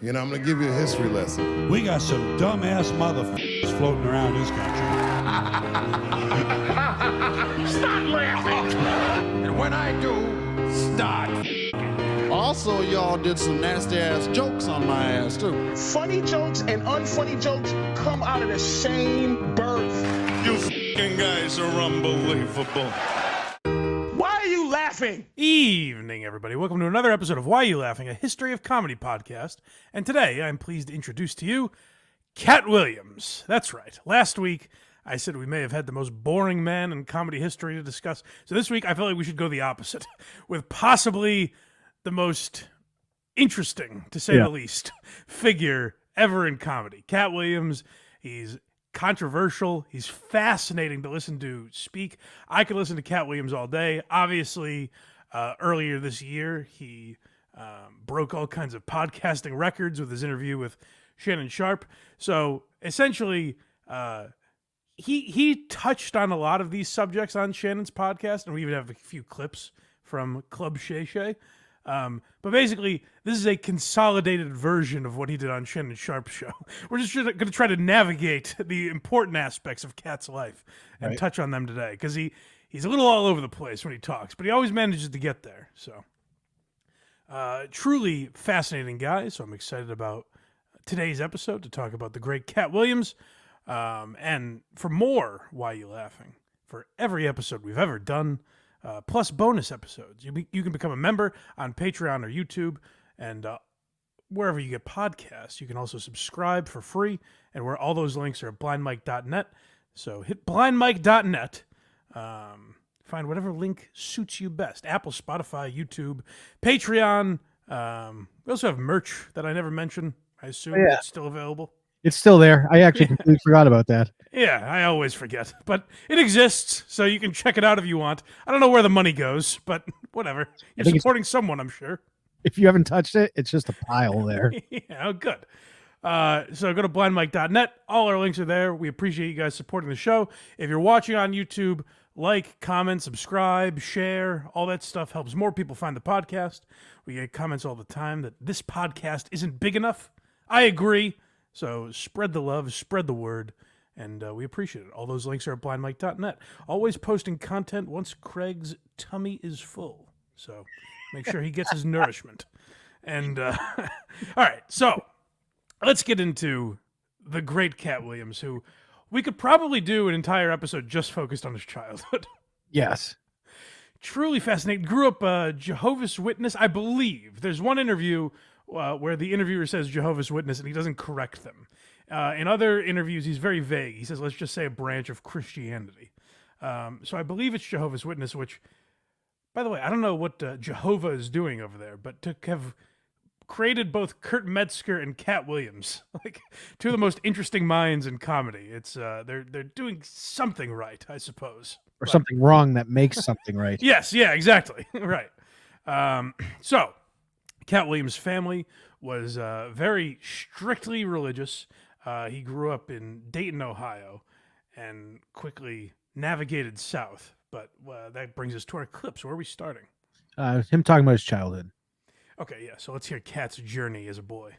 You know, I'm going to give you a history lesson. We got some dumbass motherfuckers floating around this country. Stop laughing! And when I do, start. Also, y'all did some nasty-ass jokes on my ass, too. Funny jokes and unfunny jokes come out of the same birth. You f***ing guys are unbelievable. Why are you laughing? Evening, everybody. Welcome to another episode of Why You Laughing, a history of comedy podcast. And today, I'm pleased to introduce to you Katt Williams. That's right. Last week, I said we may have had the most boring man in comedy history to discuss. So this week, I felt like we should go the opposite, with possibly the most interesting, to say the least, figure ever in comedy. Katt Williams, he's controversial. He's fascinating to listen to speak. I could listen to Katt Williams all day. Obviously, earlier this year, he broke all kinds of podcasting records with his interview with Shannon Sharpe. So essentially, he touched on a lot of these subjects on Shannon's podcast, and we even have a few clips from Club Shay Shay. But basically, this is a consolidated version of what he did on Shannon Sharpe's show. We're just going to try to navigate the important aspects of Katt's life and touch on them today, because he's a little all over the place when he talks, but he always manages to get there. So, truly fascinating guy. So I'm excited about today's episode to talk about the great Katt Williams. And for more Why You Laughing, for every episode we've ever done, plus bonus episodes. You can become a member on Patreon or YouTube, and wherever you get podcasts. You can also subscribe for free, and where all those links are at blindmike.net. So hit blindmike.net. Find whatever link suits you best. Apple, Spotify, YouTube, Patreon. We also have merch that I never mentioned. I assume it's still available. It's still there. I actually completely forgot about that. Yeah, I always forget. But it exists, so you can check it out if you want. I don't know where the money goes, but whatever. You're supporting someone, I'm sure. If you haven't touched it, it's just a pile there. Yeah, good. So go to blindmike.net. All our links are there. We appreciate you guys supporting the show. If you're watching on YouTube, like, comment, subscribe, share. All that stuff helps more people find the podcast. We get comments all the time that this podcast isn't big enough. I agree. So spread the love, spread the word, and we appreciate it. All those links are at blindmike.net. Always posting content once Craig's tummy is full. So make sure he gets his nourishment. And all right, so let's get into the great Katt Williams, who we could probably do an entire episode just focused on his childhood. Yes. Truly fascinating. Grew up a Jehovah's Witness, I believe. There's one interview where the interviewer says Jehovah's Witness and he doesn't correct them. In other interviews, he's very vague. He says, let's just say a branch of Christianity. So I believe it's Jehovah's Witness, which, by the way, I don't know what Jehovah is doing over there, but to have created both Kurt Metzger and Katt Williams, like two of the most interesting minds in comedy. It's they're doing something right, I suppose. Or something wrong that makes something right. Yes, yeah, exactly. Right. So Katt Williams' family was very strictly religious. He grew up in Dayton, Ohio, and quickly navigated south. But that brings us to our clips. Where are we starting? Him talking about his childhood. Okay, yeah. So let's hear Katt's journey as a boy.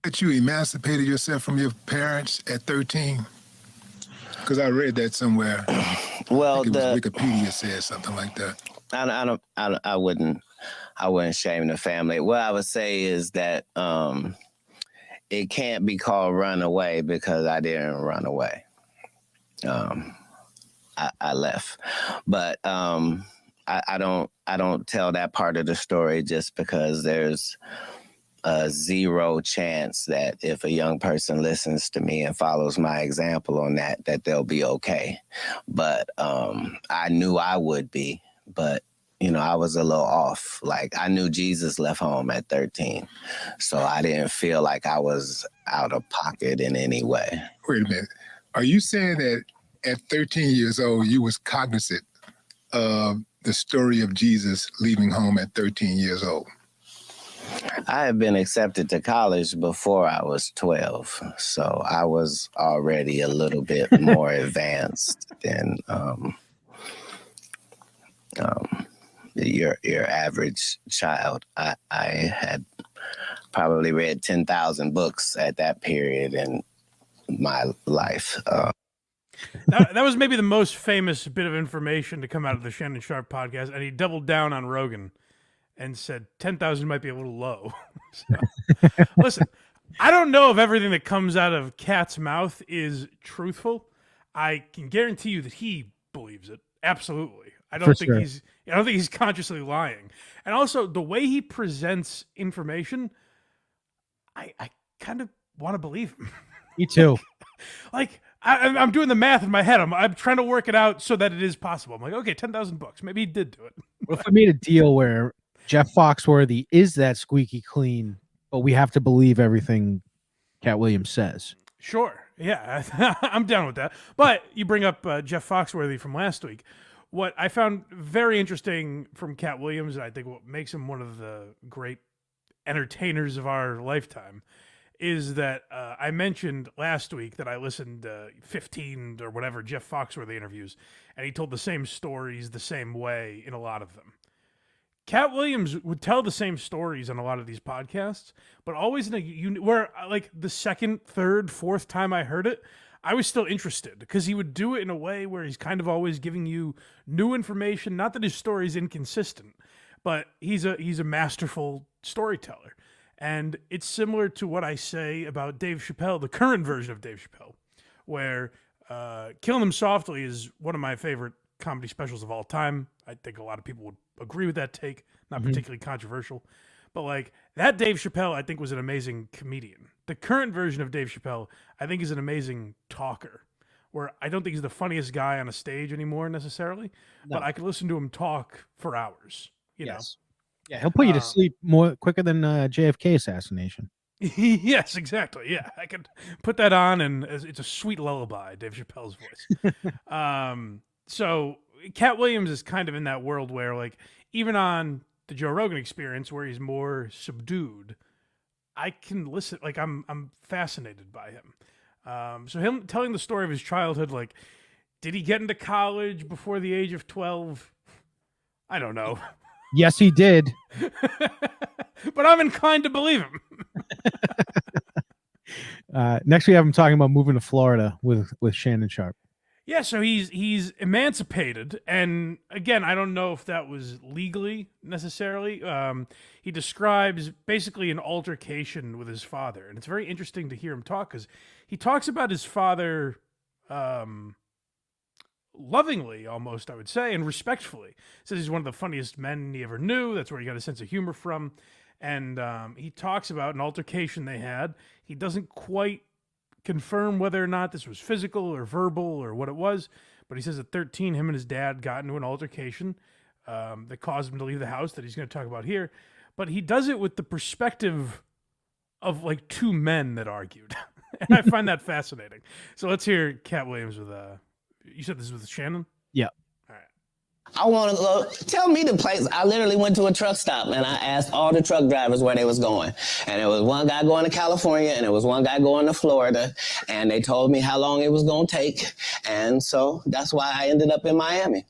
That you emancipated yourself from your parents at 13? Because I read that somewhere. Well, Wikipedia said something like that. I wouldn't shame the family. What I would say is that it can't be called run away because I didn't run away. I left, but I don't tell that part of the story just because there's a 0 chance that if a young person listens to me and follows my example on that they'll be okay. But I knew I would be, but I was a little off. Like, I knew Jesus left home at 13, so I didn't feel like I was out of pocket in any way. Wait a minute. Are you saying that at 13 years old, you was cognizant of the story of Jesus leaving home at 13 years old? I had been accepted to college before I was 12, so I was already a little bit more advanced than your average child. I probably read 10,000 books at that period in my life. That was maybe the most famous bit of information to come out of the Shannon Sharp podcast, and he doubled down on Rogan and said 10,000 might be a little low. So, listen, I don't know if everything that comes out of Katt's mouth is truthful. I can guarantee you that he believes it. Absolutely. I don't think he's consciously lying. And also the way he presents information, I kind of want to believe him. Me too. Like I'm doing the math in my head. I'm trying to work it out so that it is possible. I'm like, okay, 10,000 bucks. Maybe he did do it. What if I made a deal where Jeff Foxworthy is that squeaky clean, but we have to believe everything Katt Williams says? Sure. Yeah, I'm down with that. But you bring up Jeff Foxworthy from last week. What I found very interesting from Katt Williams, and I think what makes him one of the great entertainers of our lifetime, is that I mentioned last week that I listened to 15 or whatever Jeff Foxworthy interviews, and he told the same stories the same way in a lot of them. Katt Williams would tell the same stories on a lot of these podcasts, but always in where like the second, third, fourth time I heard it, I was still interested because he would do it in a way where he's kind of always giving you new information. Not that his story is inconsistent, but he's a masterful storyteller. And it's similar to what I say about Dave Chappelle, the current version of Dave Chappelle, where Killing Them Softly is one of my favorite comedy specials of all time. I think a lot of people would agree with that take, not particularly controversial. But like that Dave Chappelle, I think was an amazing comedian. The current version of Dave Chappelle, I think is an amazing talker, where I don't think he's the funniest guy on a stage anymore necessarily, but I could listen to him talk for hours, you know? Yeah, he'll put you to sleep more quicker than JFK assassination. Yes, exactly. Yeah, I could put that on, and it's a sweet lullaby, Dave Chappelle's voice. So Katt Williams is kind of in that world where, like, even on the Joe Rogan Experience, where he's more subdued, I can listen. Like, I'm fascinated by him. So him telling the story of his childhood, like, did he get into college before the age of 12? I don't know. Yes, he did. But I'm inclined to believe him. Next, we have him talking about moving to Florida with Shannon Sharp. Yeah, so he's emancipated, and again, I don't know if that was legally necessarily. He describes basically an altercation with his father, and it's very interesting to hear him talk because he talks about his father lovingly, almost, I would say, and respectfully. Says he's one of the funniest men he ever knew. That's where he got a sense of humor from. And he talks about an altercation they had. He doesn't quite confirm whether or not this was physical or verbal or what it was, but he says at 13, him and his dad got into an altercation that caused him to leave the house that he's going to talk about here. But he does it with the perspective of like two men that argued. And I find that fascinating. So let's hear Katt Williams with you said this was with Shannon? Yeah. All right. I want to go. Tell me the place. I literally went to a truck stop and I asked all the truck drivers where they was going. And there was one guy going to California and there was one guy going to Florida. And they told me how long it was going to take. And so that's why I ended up in Miami.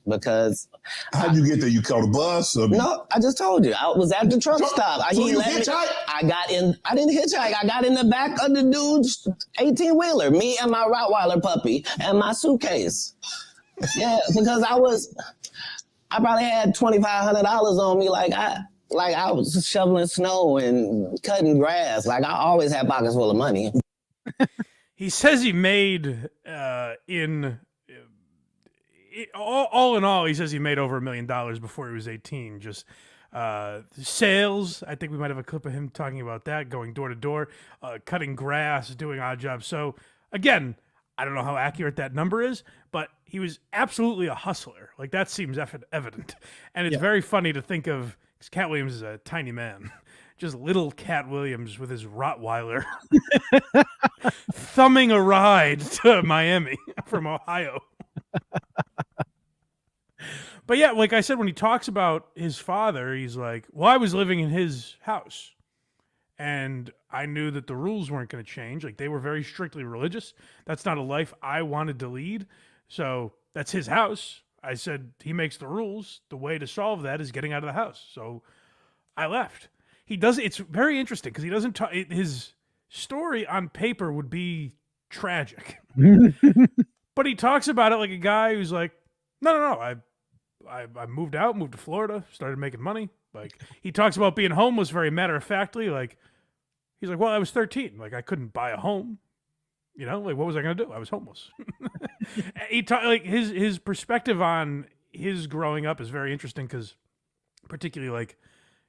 Because how'd you get there? You caught a bus? Or... No, I just told you. I was at the truck stop. So you hitchhiked? I didn't hitchhike. I got in the back of the dude's 18-wheeler, me and my Rottweiler puppy and my suitcase. Yeah, because I probably had $2,500 on me. Like I was shoveling snow and cutting grass. Like I always had pockets full of money. He says he made all in all, he says he made over $1 million before he was 18. Just sales. I think we might have a clip of him talking about that, going door to door, cutting grass, doing odd jobs. So again, I don't know how accurate that number is, but he was absolutely a hustler. Like that seems evident. And it's very funny to think of, because Katt Williams is a tiny man, just little Katt Williams with his Rottweiler thumbing a ride to Miami from Ohio. But yeah, like I said, when he talks about his father, he's like, well, I was living in his house and I knew that the rules weren't going to change. Like they were very strictly religious. That's not a life I wanted to lead. So that's his house. I said, he makes the rules. The way to solve that is getting out of the house. So I left. he does. It's very interesting because he doesn't talk. His story on paper would be tragic, but he talks about it like a guy who's like, no. I moved to Florida, started making money. Like he talks about being homeless very matter of factly. Like he's like, well, I was 13. Like I couldn't buy a home. You know, like what was I going to do? I was homeless. He like his perspective on his growing up is very interesting because, particularly like,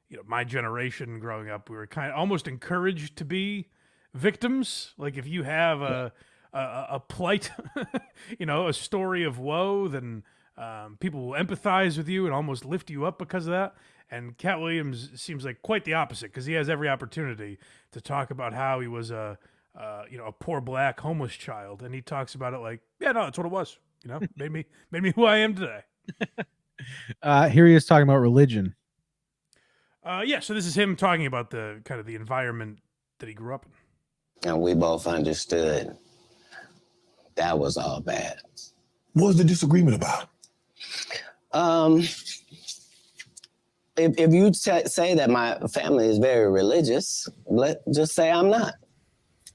you know, my generation growing up, we were kind of almost encouraged to be victims. Like if you have a plight, you know, a story of woe, then people will empathize with you and almost lift you up because of that. And Katt Williams seems like quite the opposite because he has every opportunity to talk about how he was a poor black homeless child, and he talks about it like, yeah, no, that's what it was. You know, made me who I am today. Here he is talking about religion. So this is him talking about the kind of the environment that he grew up in. And we both understood that was all bad. What was the disagreement about? If you say that my family is very religious, just say I'm not.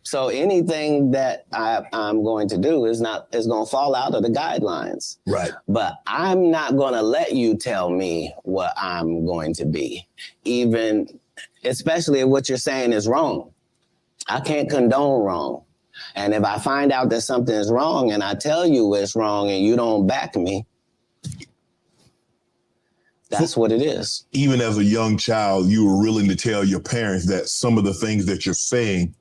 So anything that I'm going to do is going to fall out of the guidelines. Right. But I'm not going to let you tell me what I'm going to be, especially if what you're saying is wrong. I can't condone wrong. And if I find out that something is wrong and I tell you it's wrong and you don't back me, that's what it is. Even as a young child, you were willing to tell your parents that some of the things that you're saying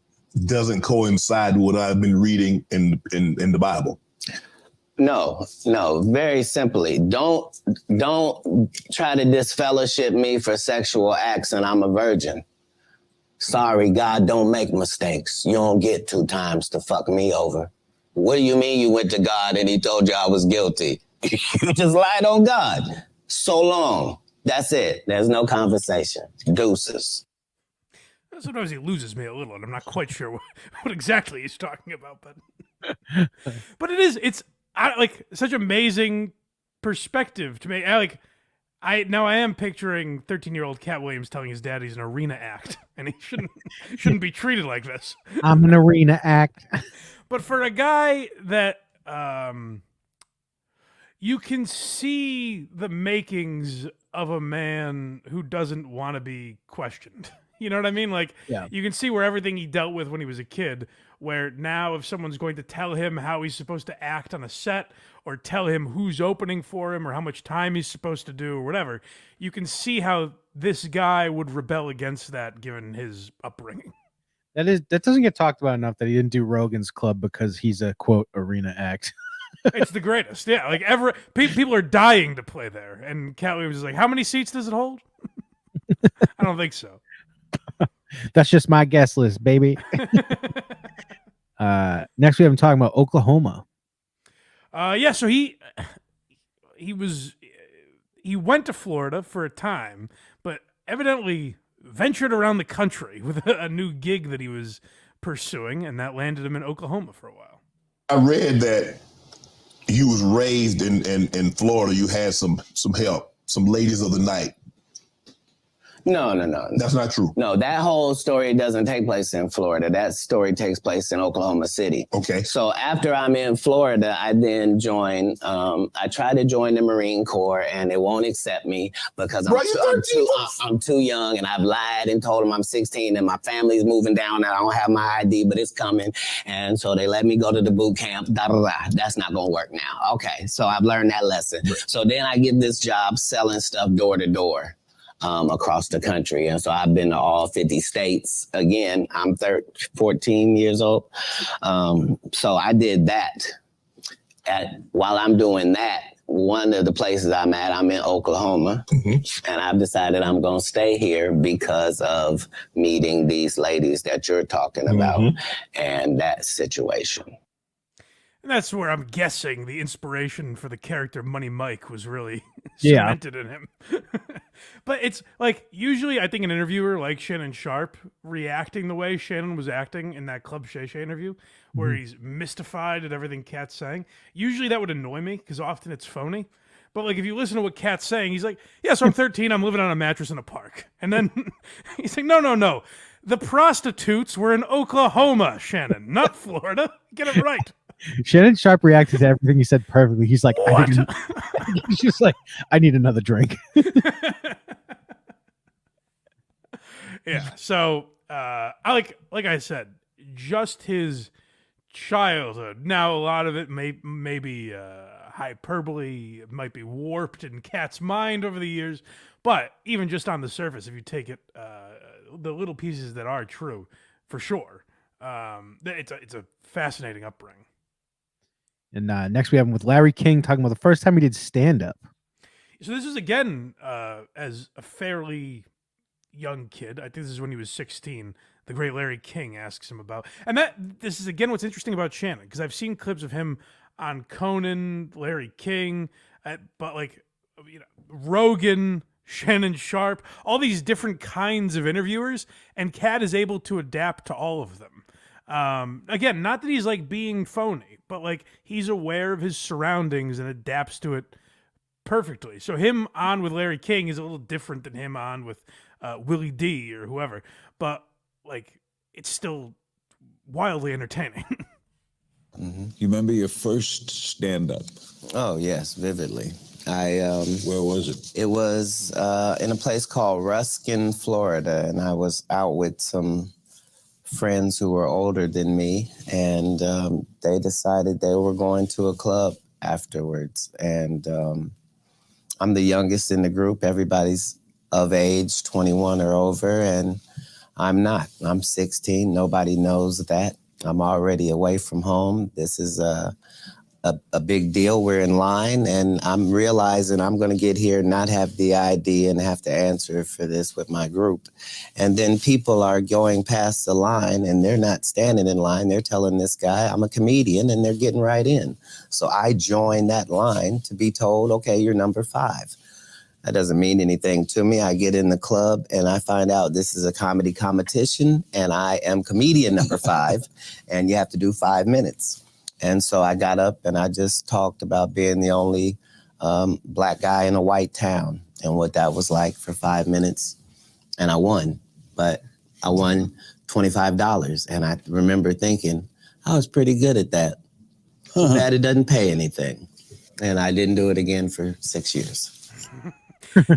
doesn't coincide with what I've been reading in the Bible. No, very simply. Don't try to disfellowship me for sexual acts and I'm a virgin. Sorry, God don't make mistakes. You don't get 2 times to fuck me over. What do you mean you went to God and he told you I was guilty? You just lied on God. So long. That's it. There's no conversation. Deuces. Sometimes he loses me a little, and I'm not quite sure what exactly he's talking about. But it's like such amazing perspective to me. I am picturing 13-year-old Katt Williams telling his dad he's an arena act, and he shouldn't be treated like this. I'm an arena act. But for a guy that you can see the makings of a man who doesn't want to be questioned. You know what I mean? Like, yeah. You can see where everything he dealt with when he was a kid, where now if someone's going to tell him how he's supposed to act on a set or tell him who's opening for him or how much time he's supposed to do or whatever, you can see how this guy would rebel against that given his upbringing. That doesn't get talked about enough that he didn't do Rogan's Club because he's a, quote, arena act. It's the greatest. Yeah, like people are dying to play there. And Katt Williams is like, how many seats does it hold? I don't think so. That's just my guest list, baby. Next we have him talking about Oklahoma. So he went to Florida for a time, but evidently ventured around the country with a new gig that he was pursuing, and that landed him in Oklahoma for a while. I read that you was raised in Florida. You had some help, some ladies of the night. No. That's not true. No, that whole story doesn't take place in Florida. That story takes place in Oklahoma City. Okay. So after I'm in Florida, I then join, I try to join the Marine Corps and they won't accept me because I'm too young and I've lied and told them I'm 16 and my family's moving down and I don't have my ID, but it's coming. And so they let me go to the boot camp. That's not going to work now. Okay. So I've learned that lesson. Right. So then I get this job selling stuff door to door. Across the country. And so I've been to all 50 states. Again, I'm 14 years old. So I did that. While I'm doing that, one of the places I'm in Oklahoma. Mm-hmm. And I've decided I'm going to stay here because of meeting these ladies that you're talking about and that situation. And that's where I'm guessing the inspiration for the character Money Mike was really cemented in him. But it's like, usually I think an interviewer like Shannon Sharpe reacting the way Shannon was acting in that Club Shay Shay interview, where he's mystified at everything Katt's saying, usually that would annoy me because often it's phony. But like, if you listen to what Katt's saying, he's like, yeah, so I'm 13, I'm living on a mattress in a park. And then he's like, no. The prostitutes were in Oklahoma, Shannon, not Florida. Get it right. Shannon Sharp reacted to everything he said perfectly. He's like, he's just like, I need another drink. Yeah. So, like I said, just his childhood. Now, a lot of it may be hyperbole. It might be warped in Katt's mind over the years. But even just on the surface, if you take it, the little pieces that are true, for sure, it's a fascinating upbringing. And next we have him with Larry King talking about the first time he did stand-up. So this is, again, as a fairly young kid. I think this is when he was 16. The great Larry King asks him about. And this is, again, what's interesting about Shannon, because I've seen clips of him on Conan, Larry King, but like, Rogan, Shannon Sharp, all these different kinds of interviewers, and Katt is able to adapt to all of them. Again, not that he's like being phony, but like he's aware of his surroundings and adapts to it perfectly. So him on with Larry King is a little different than him on with Willie D or whoever, but like it's still wildly entertaining. Mm-hmm. You remember your first stand-up? Oh yes, vividly. Where was it? It was in a place called Ruskin, Florida, and I was out with some friends who were older than me, and they decided they were going to a club afterwards. And I'm the youngest in the group. Everybody's of age, 21 or over, and I'm not. I'm 16. Nobody knows that. I'm already away from home. This is a big deal. We're in line, and I'm realizing I'm going to get here, not have the ID, and have to answer for this with my group. And then people are going past the line, and they're not standing in line. They're telling this guy, I'm a comedian, and they're getting right in. So I join that line to be told, okay, you're number 5. That doesn't mean anything to me. I get in the club, and I find out this is a comedy competition, and I am comedian number 5, and you have to do 5 minutes. And so I got up and I just talked about being the only black guy in a white town and what that was like for 5 minutes. And I won, but I won $25. And I remember thinking, I was pretty good at that. Too bad it doesn't pay anything. And I didn't do it again for 6 years.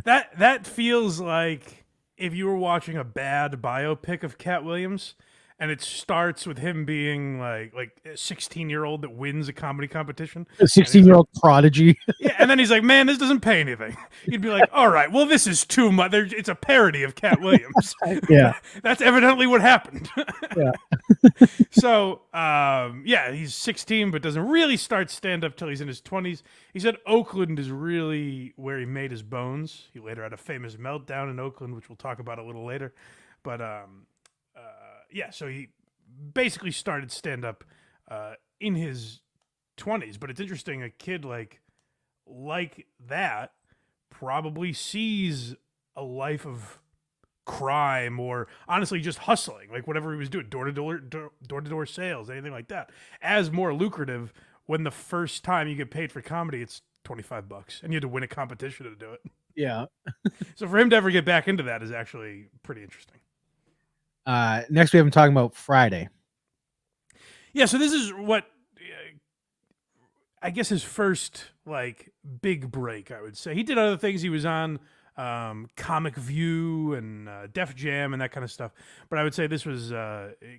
That feels like if you were watching a bad biopic of Katt Williams, and it starts with him being like a 16-year-old that wins a comedy competition. A 16-year-old prodigy. Yeah, and then he's like, man, this doesn't pay anything. You'd be like, all right, well, this is too much. It's a parody of Katt Williams. Yeah. That's evidently what happened. Yeah. So, he's 16, but doesn't really start stand-up till he's in his 20s. He said Oakland is really where he made his bones. He later had a famous meltdown in Oakland, which we'll talk about a little later. But, so he basically started stand-up in his 20s. But it's interesting, a kid like that probably sees a life of crime or honestly just hustling, like whatever he was doing, door-to-door sales, anything like that, as more lucrative when the first time you get paid for comedy, it's $25 and you had to win a competition to do it. Yeah. So for him to ever get back into that is actually pretty interesting. Next we have him talking about Friday. Yeah, so this is what I guess his first like big break, I would say. He did other things. He was on Comic View and Def Jam and that kind of stuff. But I would say this was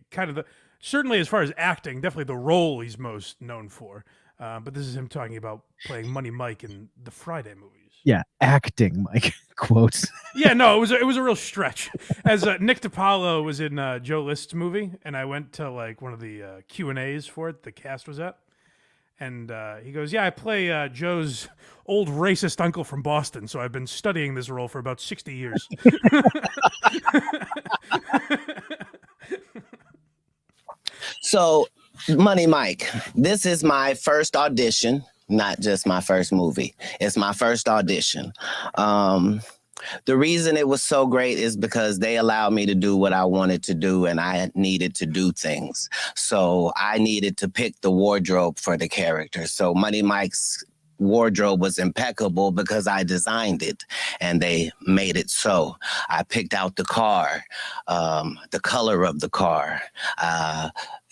kind of certainly as far as acting, definitely the role he's most known for. But this is him talking about playing Money Mike in the Friday movies. Yeah, acting, Mike. Quotes. Yeah, no, it was a real stretch. As Nick DiPaolo was in Joe List's movie, and I went to like one of the Q&As for it. The cast was at, and he goes, "Yeah, I play Joe's old racist uncle from Boston, so I've been studying this role for about 60 years." So, Money Mike, this is my first audition. Not just my first movie. It's my first audition. The reason it was so great is because they allowed me to do what I wanted to do, and I needed to do things. So I needed to pick the wardrobe for the character. So Money Mike's wardrobe was impeccable because I designed it and they made it so. I picked out the car, the color of the car.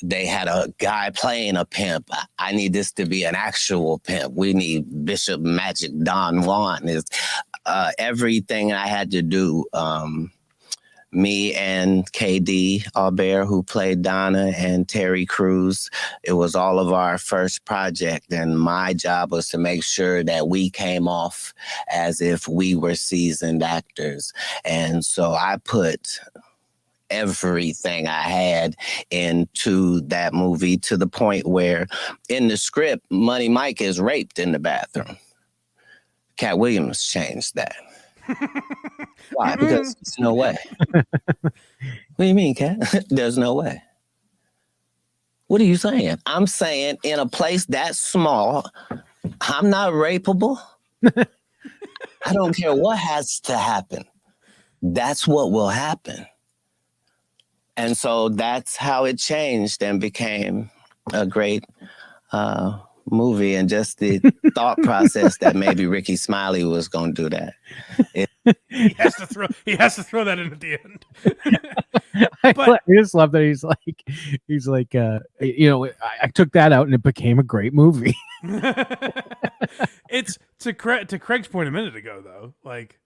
They had a guy playing a pimp. I need this to be an actual pimp. We need Bishop Magic Don Juan. Is everything I had to do. Me and KD Albert, who played Donna, and Terry Crews. It was all of our first project, and my job was to make sure that we came off as if we were seasoned actors. And so I put everything I had into that movie, to the point where in the script, Money Mike is raped in the bathroom. Katt Williams changed that. Why? Because there's no way. What do you mean, Kat? There's no way. What are you saying? I'm saying in a place that small, I'm not rapeable. I don't care what has to happen. That's what will happen. And so that's how it changed and became a great movie, and just the thought process that maybe Ricky Smiley was going to do that. He has to throw that in at the end. I just love that he's like, I took that out and it became a great movie. It's to Craig's point a minute ago, though. Like,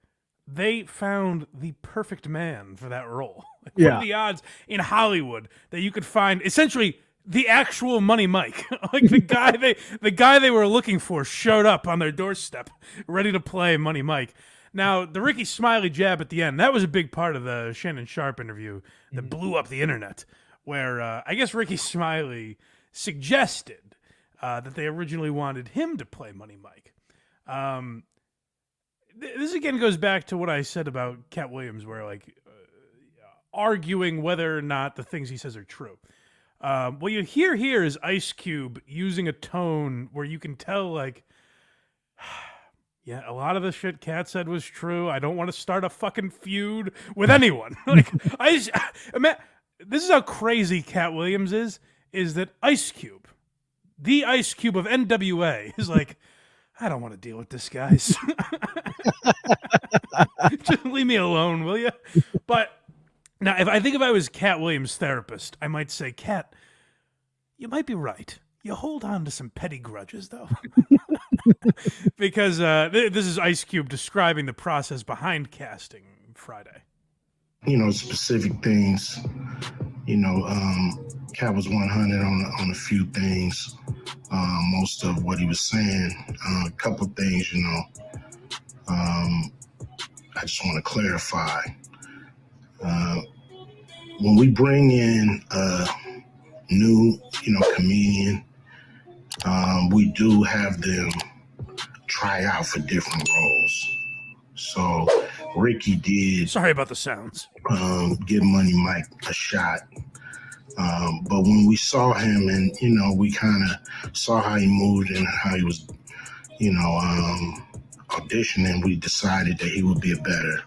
they found the perfect man for that role. Like, what are the odds in Hollywood that you could find essentially the actual Money Mike? Like, the guy they were looking for showed up on their doorstep, ready to play Money Mike. Now, the Ricky Smiley jab at the end, that was a big part of the Shannon Sharp interview that blew up the internet, where I guess Ricky Smiley suggested that they originally wanted him to play Money Mike. This again goes back to what I said about Katt Williams, where arguing whether or not the things he says are true. What you hear here is Ice Cube using a tone where you can tell, like, yeah, a lot of the shit Katt said was true. I don't want to start a fucking feud with anyone. Like, this is how crazy Katt Williams is that Ice Cube, the Ice Cube of NWA, is like, I don't want to deal with this, guys. Just leave me alone, will you? But now, if I was Katt Williams' therapist, I might say, Katt, you might be right. You hold on to some petty grudges, though. Because this is Ice Cube describing the process behind casting Friday. Specific things. Katt was 100 on a few things. Most of what he was saying. A couple things, I just want to clarify. When we bring in a new, comedian, we do have them try out for different roles. So Ricky did. Sorry about the sounds. Give Money Mike a shot. But when we saw him and, we kind of saw how he moved and how he was, auditioning, we decided that he would be a better,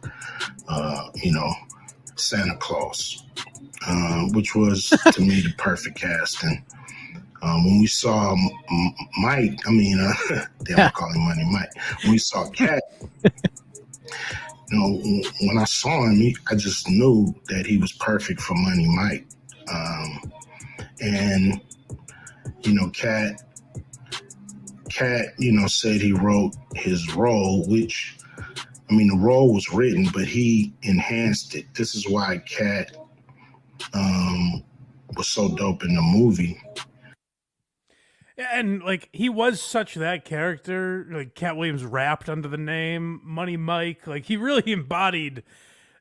Santa Claus, which was, to me, the perfect casting. When we saw Mike, I call him Money Mike. When we saw Katt, when I saw him, I just knew that he was perfect for Money Mike. And Katt, said he wrote his role, which, the role was written, but he enhanced it. This is why Katt was so dope in the movie. And, he was such that character. Katt Williams rapped under the name Money Mike. He really embodied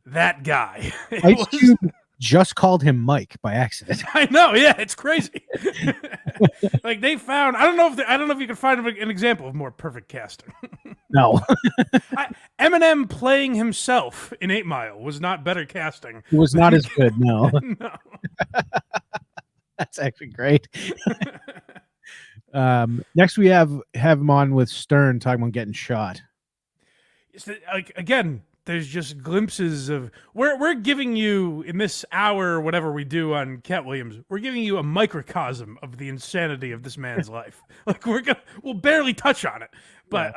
that guy. Ice Cube just called him Mike by accident. I know, yeah, it's crazy. They found, I don't know if you can find an example of more perfect casting. No. Eminem playing himself in 8 Mile was not better casting. It was not as good, no. No. That's actually great. Next we have him on with Stern talking about getting shot. Again, there's just glimpses of we're giving you in this hour, whatever we do on Katt Williams, we're giving you a microcosm of the insanity of this man's life. Like we'll barely touch on it, but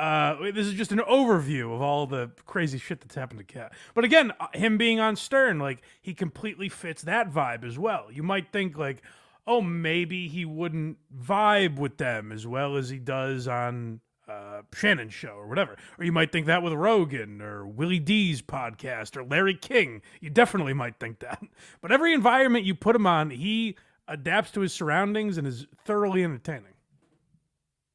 this is just an overview of all the crazy shit that's happened to Katt. But again, him being on Stern, like he completely fits that vibe as well. You might think like, oh, maybe he wouldn't vibe with them as well as he does on Shannon's show or whatever. Or you might think that with Rogan or Willie D's podcast or Larry King. You definitely might think that. But every environment you put him on, he adapts to his surroundings and is thoroughly entertaining.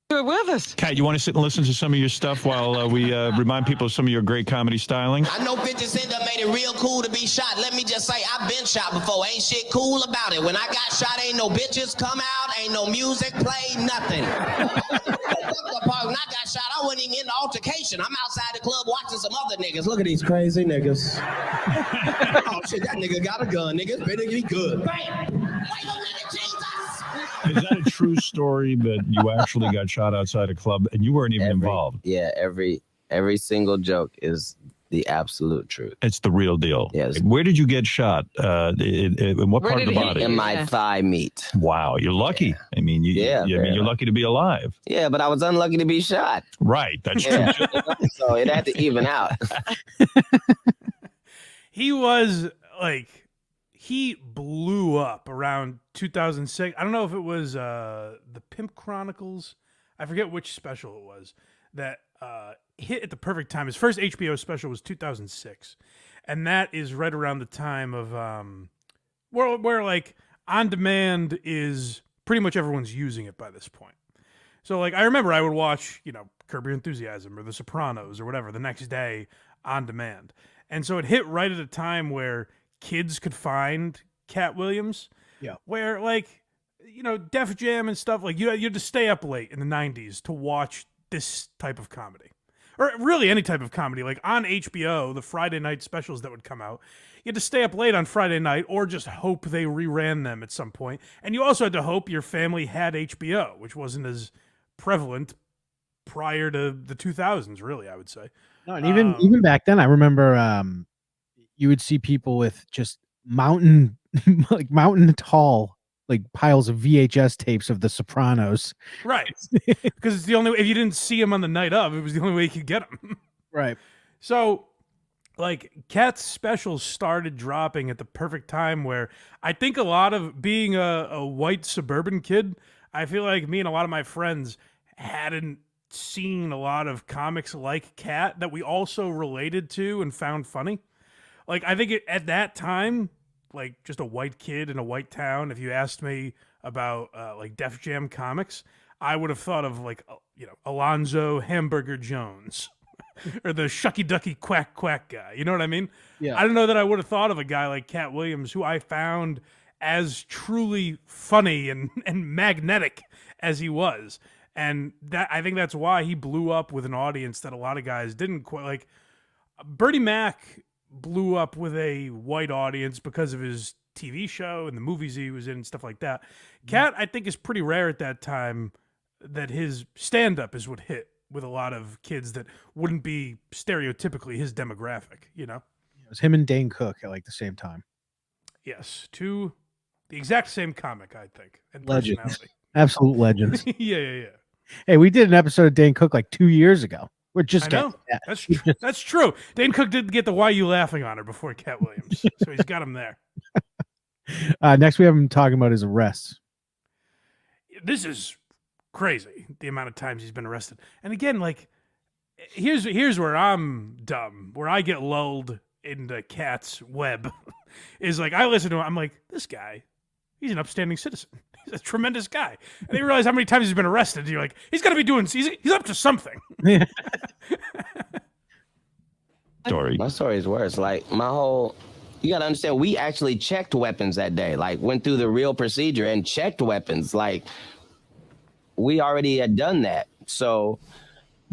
With us. Katt, you want to sit and listen to some of your stuff while we remind people of some of your great comedy styling? I know 50 Cent that made it real cool to be shot. Let me just say, I've been shot before. Ain't shit cool about it. When I got shot, ain't no bitches come out, ain't no music play, nothing. When I got shot, I wasn't even in the altercation. I'm outside the club watching some other niggas. Look at these crazy niggas. Oh shit, that nigga got a gun, niggas. Better be good. Bam! Wait a minute, Jesus! Is that a true story that you actually got shot outside a club and you weren't even involved? Yeah, every single joke is the absolute truth. It's the real deal. Yes. Where did you get shot? In what part of the body? In my thigh meat. Wow, you're lucky. Yeah. I mean, you're lucky to be alive. Yeah, but I was unlucky to be shot. Right, that's true. So it had to even out. He was like, he blew up around 2006. I don't know if it was the Pimp Chronicles. I forget which special it was that hit at the perfect time. His first HBO special was 2006. And that is right around the time of where like on demand is pretty much everyone's using it by this point. So like I remember I would watch, Curb Your Enthusiasm or The Sopranos or whatever the next day on demand. And so it hit right at a time where kids could find Katt Williams. Yeah. Where like, Def Jam and stuff, like you had to stay up late in the 90s to watch this type of comedy. Or really any type of comedy. Like on HBO, the Friday night specials that would come out, you had to stay up late on Friday night or just hope they reran them at some point. And you also had to hope your family had HBO, which wasn't as prevalent prior to the 2000s, really, I would say. No, and even back then, I remember you would see people with just mountain tall like piles of VHS tapes of The Sopranos. Right. Because it's the only way, if you didn't see them on the night of, it was the only way you could get them. Right. So like Katt's specials started dropping at the perfect time where I think a lot of being a white suburban kid, I feel like me and a lot of my friends hadn't seen a lot of comics like Katt that we also related to and found funny. Like I think at that time, like just a white kid in a white town, if you asked me about like Def Jam comics, I would have thought of like, Alonzo Hamburger Jones or the Shucky Ducky Quack Quack guy. You know what I mean? Yeah. I don't know that I would have thought of a guy like Katt Williams, who I found as truly funny and magnetic as he was. And that I think that's why he blew up with an audience that a lot of guys didn't quite like. Bernie Mac blew up with a white audience because of his TV show and the movies he was in and stuff like that. Katt, I think, is pretty rare at that time that his stand-up is what hit with a lot of kids that wouldn't be stereotypically his demographic, It was him and Dane Cook at like the same time. Yes, the exact same comic, I think. And legends. Absolute legends. Yeah. Hey, we did an episode of Dane Cook like 2 years ago. We're just getting that. That's true. Dane Cook did get the Why You Laughing on her before Katt Williams. So he's got him there. Next, we have him talking about his arrests. This is crazy, the amount of times he's been arrested. And again, like, here's where I'm dumb, where I get lulled into Katt's web. Is like, I listen to him, I'm like, this guy, he's an upstanding citizen. He's a tremendous guy. And then you realize how many times he's been arrested. You're like, he's got to be doing, he's up to something. Story. My story is worse. Like you got to understand, we actually checked weapons that day. Like went through the real procedure and checked weapons. Like we already had done that. So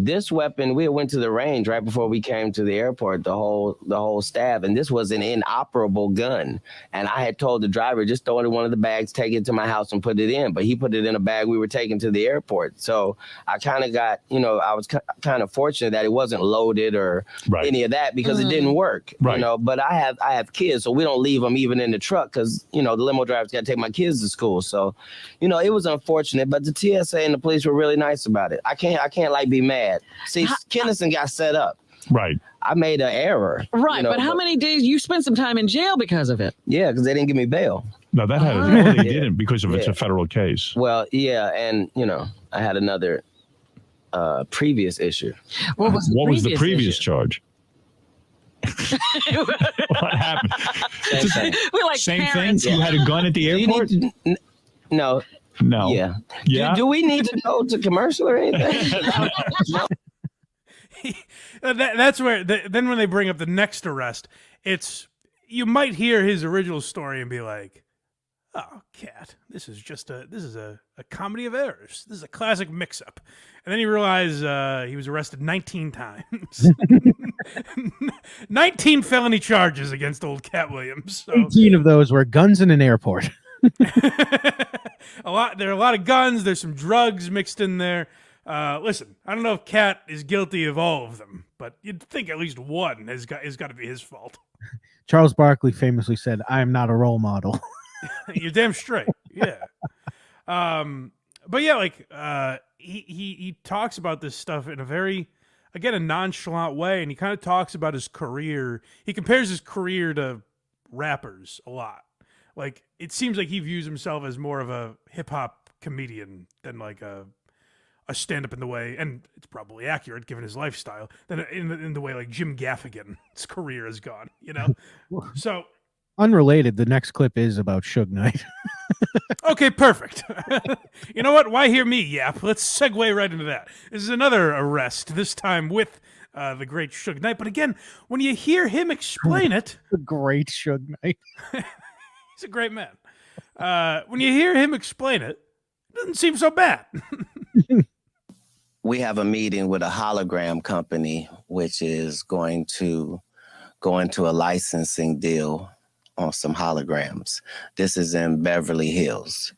This weapon, we went to the range right before we came to the airport, the whole staff, and this was an inoperable gun. And I had told the driver, just throw it in one of the bags, take it to my house and put it in. But he put it in a bag we were taking to the airport. So I kind of got, I was kind of fortunate that it wasn't loaded or any of that because it didn't work, But I have kids, so we don't leave them even in the truck because, the limo drivers got to take my kids to school. So, it was unfortunate, but the TSA and the police were really nice about it. I can't like be mad. See, Kennison got set up. Right. I made an error. Right, but how many days you spent some time in jail because of it? Yeah, because they didn't give me bail. No, they didn't because of it's a federal case. Well, yeah, and I had another previous issue. What was the previous charge? What happened? We're like Same parents. thing. You had a gun at the airport? No. No. Yeah. Yeah. Do we need to go to commercial or anything? No. That's where then when they bring up the next arrest, you might hear his original story and be like, "Oh, Katt, this is a comedy of errors. This is a classic mix-up." And then you realize he was arrested 19 times. 19 felony charges against old Katt Williams. So. 18 of those were guns in an airport. There are a lot of guns. There's some drugs mixed in there. Listen, I don't know if Katt is guilty of all of them, but you'd think at least one has got to be his fault. Charles Barkley famously said, "I am not a role model." You're damn straight. Yeah. But yeah, he talks about this stuff in a very, again, a nonchalant way, and he kind of talks about his career. He compares his career to rappers a lot. Like, it seems like he views himself as more of a hip-hop comedian than like a stand-up in the way, and it's probably accurate given his lifestyle, than in the way like Jim Gaffigan's career has gone, So, unrelated, the next clip is about Suge Knight. Okay, perfect. You know what? Why hear me yap? Let's segue right into that. This is another arrest, this time with the great Suge Knight. But again, when you hear him explain it... The great Suge Knight. He's a great man. When you hear him explain it, it doesn't seem so bad. We have a meeting with a hologram company, which is going to go into a licensing deal on some holograms. This is in Beverly Hills.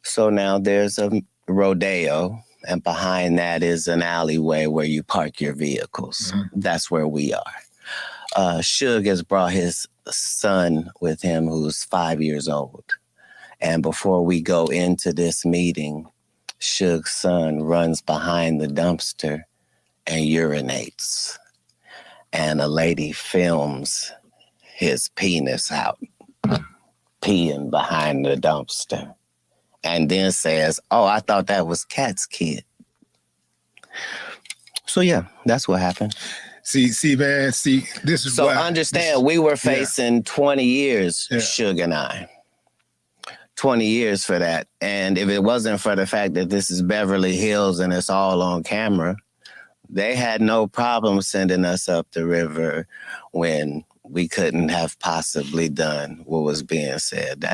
So now there's a rodeo, and behind that is an alleyway where you park your vehicles. Mm-hmm. That's where we are. Suge has brought his son with him who's 5 years old. And before we go into this meeting, Suge's son runs behind the dumpster and urinates. And a lady films his penis out, peeing behind the dumpster. And then says, "Oh, I thought that was Katt's kid." So yeah, that's what happened. See, this is so understand. We were facing 20 years, Suge and I. 20 years for that. And if it wasn't for the fact that this is Beverly Hills and it's all on camera, they had no problem sending us up the river when we couldn't have possibly done what was being said.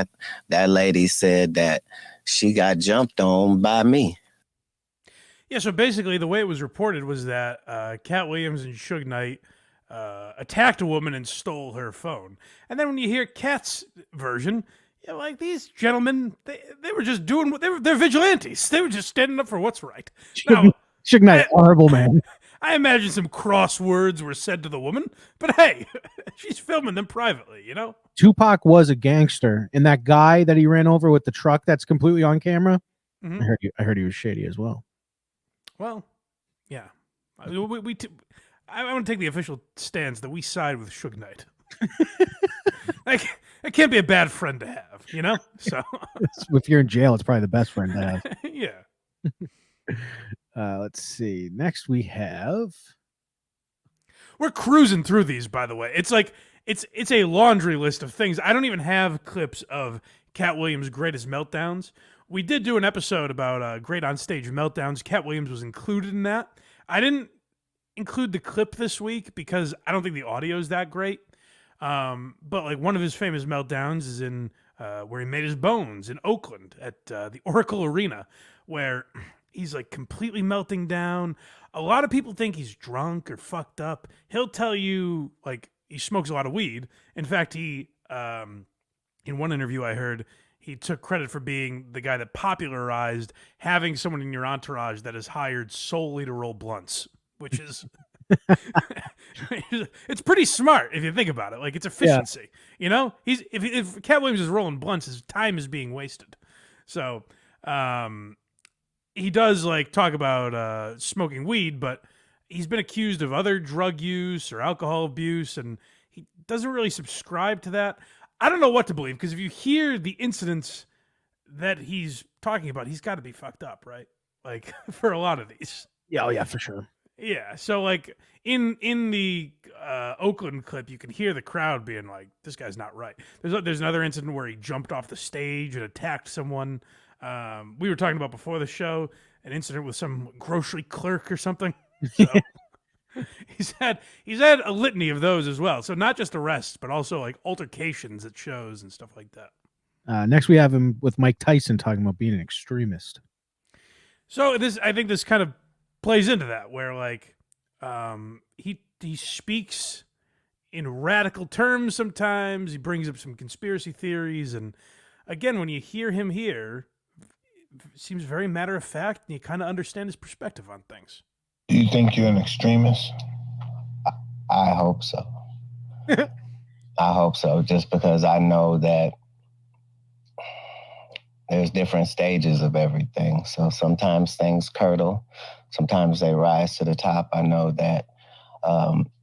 That lady said that she got jumped on by me. Yeah, so basically the way it was reported was that Katt Williams and Suge Knight attacked a woman and stole her phone. And then when you hear Katt's version, like these gentlemen, they were just doing they're vigilantes. They were just standing up for what's right. Now, Suge Knight, horrible man. I imagine some cross words were said to the woman, but hey, she's filming them privately, Tupac was a gangster, and that guy that he ran over with the truck that's completely on camera, mm-hmm. I heard he was shady as well. Well, yeah. I want to take the official stance that we side with Suge Knight. Like, it can't be a bad friend to have, So if you're in jail, it's probably the best friend to have. Yeah. Let's see. Next we have. We're cruising through these, by the way. It's like it's a laundry list of things. I don't even have clips of Katt Williams' greatest meltdowns. We did do an episode about great on-stage meltdowns. Katt Williams was included in that. I didn't include the clip this week because I don't think the audio is that great. But like one of his famous meltdowns is in where he made his bones in Oakland at the Oracle Arena, where he's like completely melting down. A lot of people think he's drunk or fucked up. He'll tell you like he smokes a lot of weed. In fact, he in one interview I heard, he took credit for being the guy that popularized having someone in your entourage that is hired solely to roll blunts, which is it's pretty smart if you think about it. Like it's efficiency, you know. If Katt Williams is rolling blunts, his time is being wasted. So he does like talk about smoking weed, but he's been accused of other drug use or alcohol abuse, and he doesn't really subscribe to that. I don't know what to believe, because if you hear the incidents that he's talking about, he's got to be fucked up, right? Like for a lot of these. Yeah, oh yeah, for sure. Yeah, so like in the Oakland clip, you can hear the crowd being like, "This guy's not right." There's another incident where he jumped off the stage and attacked someone. We were talking about before the show an incident with some grocery clerk or something. So he's had a litany of those as well. So not just arrests, but also like altercations at shows and stuff like that. Next, we have him with Mike Tyson talking about being an extremist. So I think this kind of plays into that, where like he speaks in radical terms sometimes. He brings up some conspiracy theories, and again, when you hear him here, it seems very matter of fact, and you kind of understand his perspective on things. Do you think you're an extremist? I hope so. I hope so, just because I know that there's different stages of everything. So sometimes things curdle, sometimes they rise to the top. I know that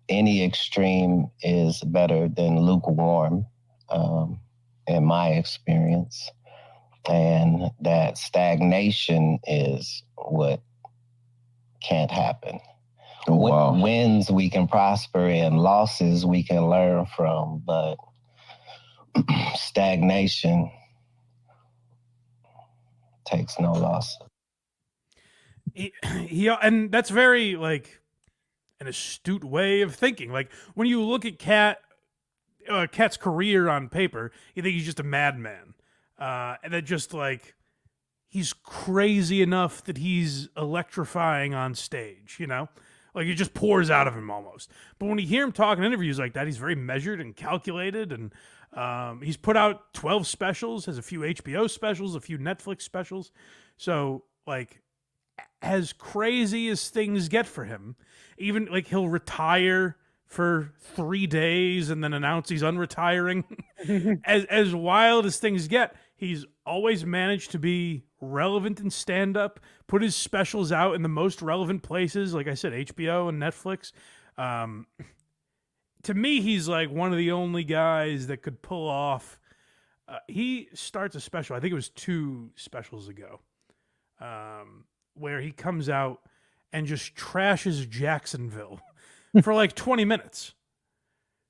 any extreme is better than lukewarm, in my experience, and that stagnation is what can't happen. Oh, wow. Wins we can prosper in, losses we can learn from, but stagnation takes no loss. And that's very like an astute way of thinking. Like when you look at Katt's career on paper, you think he's just a madman, and that just like he's crazy enough that he's electrifying on stage, you know? Like it just pours out of him almost. But when you hear him talk in interviews like that, he's very measured and calculated, and he's put out 12 specials, has a few HBO specials, a few Netflix specials. So like as crazy as things get for him, even like he'll retire for 3 days and then announce he's unretiring. as wild as things get, he's always managed to be relevant in stand-up, put his specials out in the most relevant places, like I said, HBO and Netflix. To me, he's like one of the only guys that could pull off. He starts a special, I think it was 2 specials ago, where he comes out and just trashes Jacksonville for like 20 minutes.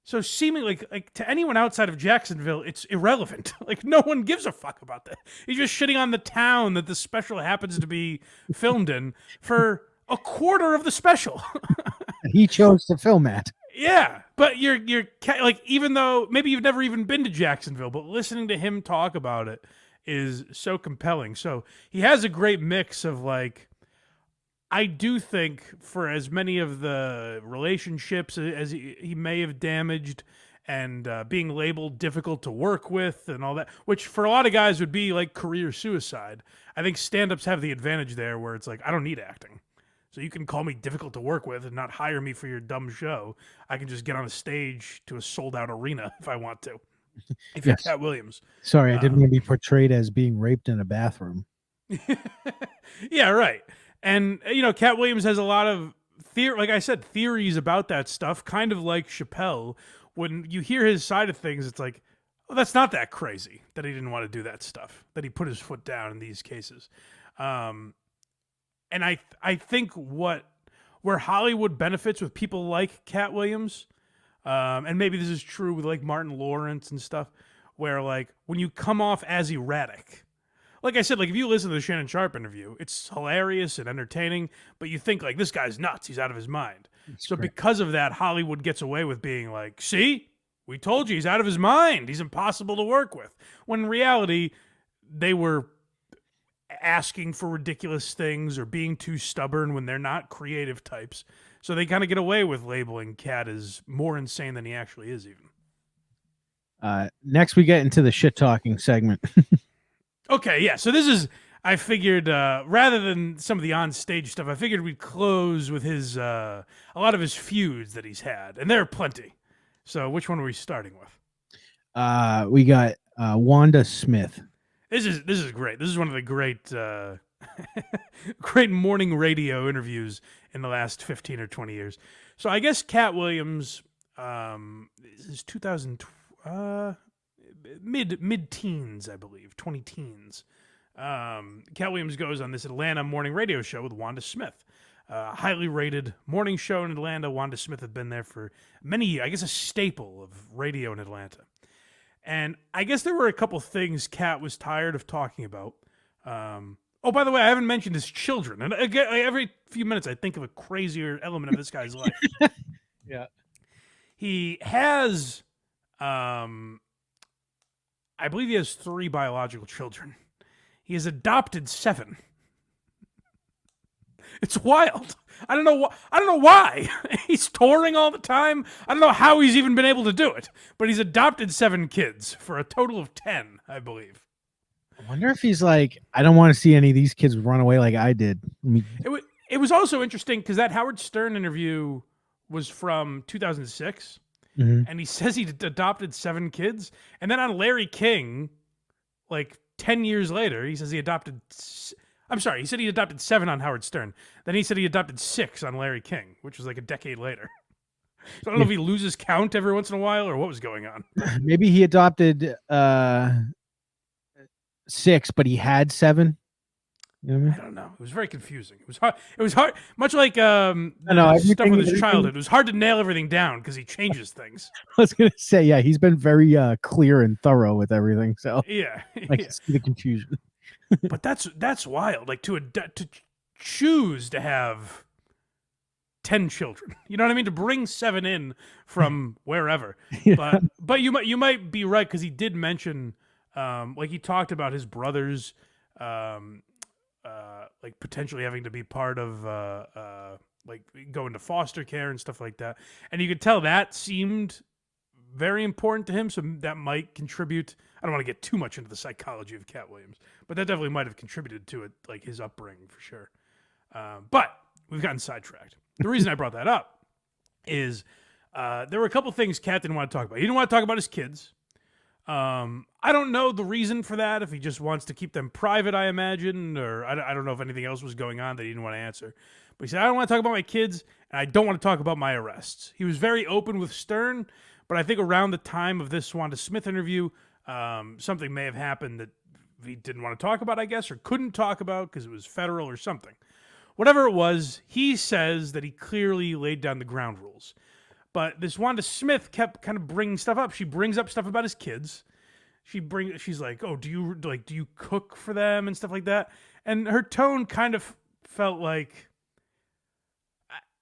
So seemingly like to anyone outside of Jacksonville, it's irrelevant. Like no one gives a fuck about that. He's just shitting on the town that the special happens to be filmed in for a quarter of the special. He chose to film at. Yeah, but you're like, even though maybe you've never even been to Jacksonville, but listening to him talk about it is so compelling. So he has a great mix of like, I do think for as many of the relationships as he may have damaged and being labeled difficult to work with and all that, which for a lot of guys would be like career suicide. I think stand-ups have the advantage there where it's like, I don't need acting. So you can call me difficult to work with and not hire me for your dumb show. I can just get on a stage to a sold-out arena if I want to. If you're Katt Williams. Sorry, I didn't want to be portrayed as being raped in a bathroom. Yeah, right. And, you know, Katt Williams has a lot of, like I said, theories about that stuff, kind of like Chappelle. When you hear his side of things, it's like, oh, that's not that crazy that he didn't want to do that stuff, that he put his foot down in these cases. And I think where Hollywood benefits with people like Katt Williams, and maybe this is true with like Martin Lawrence and stuff, where like when you come off as erratic, like I said, like if you listen to the Shannon Sharp interview, it's hilarious and entertaining, but you think like this guy's nuts, he's out of his mind. So because of that, Hollywood gets away with being like, see, we told you he's out of his mind, he's impossible to work with. When in reality, they were asking for ridiculous things or being too stubborn when they're not creative types. So they kind of get away with labeling Katt as more insane than he actually is even. Next, we get into the shit talking segment. Okay, yeah. So this is, I figured, rather than some of the on-stage stuff, I figured we'd close with his a lot of his feuds that he's had, and there are plenty. So which one are we starting with? We got Wanda Smith. This is great. This is one of the great great morning radio interviews in the last 15 or 20 years. So I guess Katt Williams is 2000 mid-teens, I believe, 20 teens. Katt Williams goes on this Atlanta morning radio show with Wanda Smith. Highly rated morning show in Atlanta. Wanda Smith had been there for many years. I guess a staple of radio in Atlanta. And I guess there were a couple things Katt was tired of talking about. Oh, by the way, I haven't mentioned his children. And again, every few minutes I think of a crazier element of this guy's life. Yeah. He has, I believe he has 3 biological children. He has adopted 7. It's wild. I don't know why. He's touring all the time. I don't know how he's even been able to do it. But he's adopted 7 kids for a total of 10, I believe. I wonder if he's like, I don't want to see any of these kids run away like I did. It was also interesting because that Howard Stern interview was from 2006. Mm-hmm. And he says he adopted 7 kids. And then on Larry King, like 10 years later, he says he adopted... I'm sorry, he said he adopted 7 on Howard Stern. Then he said he adopted 6 on Larry King, which was like a decade later. So I don't know if he loses count every once in a while or what was going on. Maybe he adopted 6, but he had 7. You know what I mean? I don't know. It was very confusing. It was hard. It was hard, much like know, stuff with his everything- childhood. It was hard to nail everything down because he changes things. I was gonna say, yeah, he's been very clear and thorough with everything. So Yeah, I can see the confusion. But that's wild. Like to choose to have 10 children. You know what I mean? To bring 7 in from wherever. Yeah. But you might be right because he did mention, like he talked about his brothers, like potentially having to be part of like going to foster care and stuff like that. And you could tell that seemed very important to him, so that might contribute. I don't want to get too much into the psychology of Katt Williams, but that definitely might have contributed to it, like his upbringing for sure. But we've gotten sidetracked. The reason I brought that up is there were a couple things Katt didn't want to talk about. He didn't want to talk about his kids. I don't know the reason for that, if he just wants to keep them private, I imagine, or I don't know if anything else was going on that he didn't want to answer. But he said, I don't want to talk about my kids, and I don't want to talk about my arrests. He was very open with Stern, but I think around the time of this Wanda Smith interview, something may have happened that he didn't want to talk about, I guess, or couldn't talk about because it was federal or something. Whatever it was, he says that he clearly laid down the ground rules. But this Wanda Smith kept kind of bringing stuff up. She brings up stuff about his kids. She's like, "Oh, do you cook for them and stuff like that?" And her tone kind of felt like,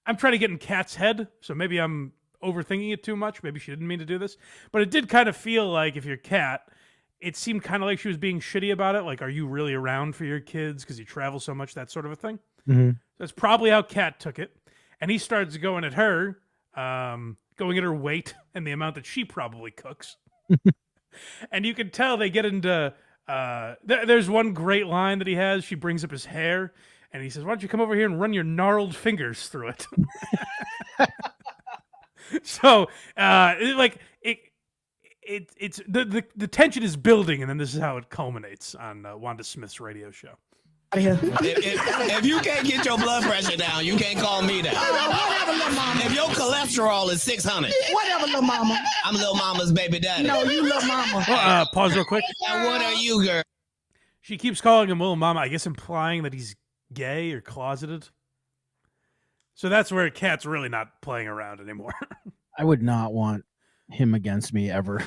I'm trying to get in Katt's head, so maybe I'm overthinking it too much. Maybe she didn't mean to do this, but it did kind of feel like, if you're Katt, it seemed kind of like she was being shitty about it. Like, are you really around for your kids because you travel so much? That sort of a thing. Mm-hmm. That's probably how Katt took it, and he starts going at her. Going at her weight and the amount that she probably cooks. And you can tell they get into, there's one great line that he has. She brings up his hair and he says, why don't you come over here and run your gnarled fingers through it? So, it's the tension is building, and then this is how it culminates on Wanda Smith's radio show. If you can't get your blood pressure down, you can't call me down. Whatever, little mama. If your cholesterol is 600, Whatever, little mama. I'm little mama's baby daddy. No, you little mama. Pause real quick. And what are you, girl? She keeps calling him little mama, I guess implying that he's gay or closeted. So that's where Katt's really not playing around anymore. I would not want him against me ever.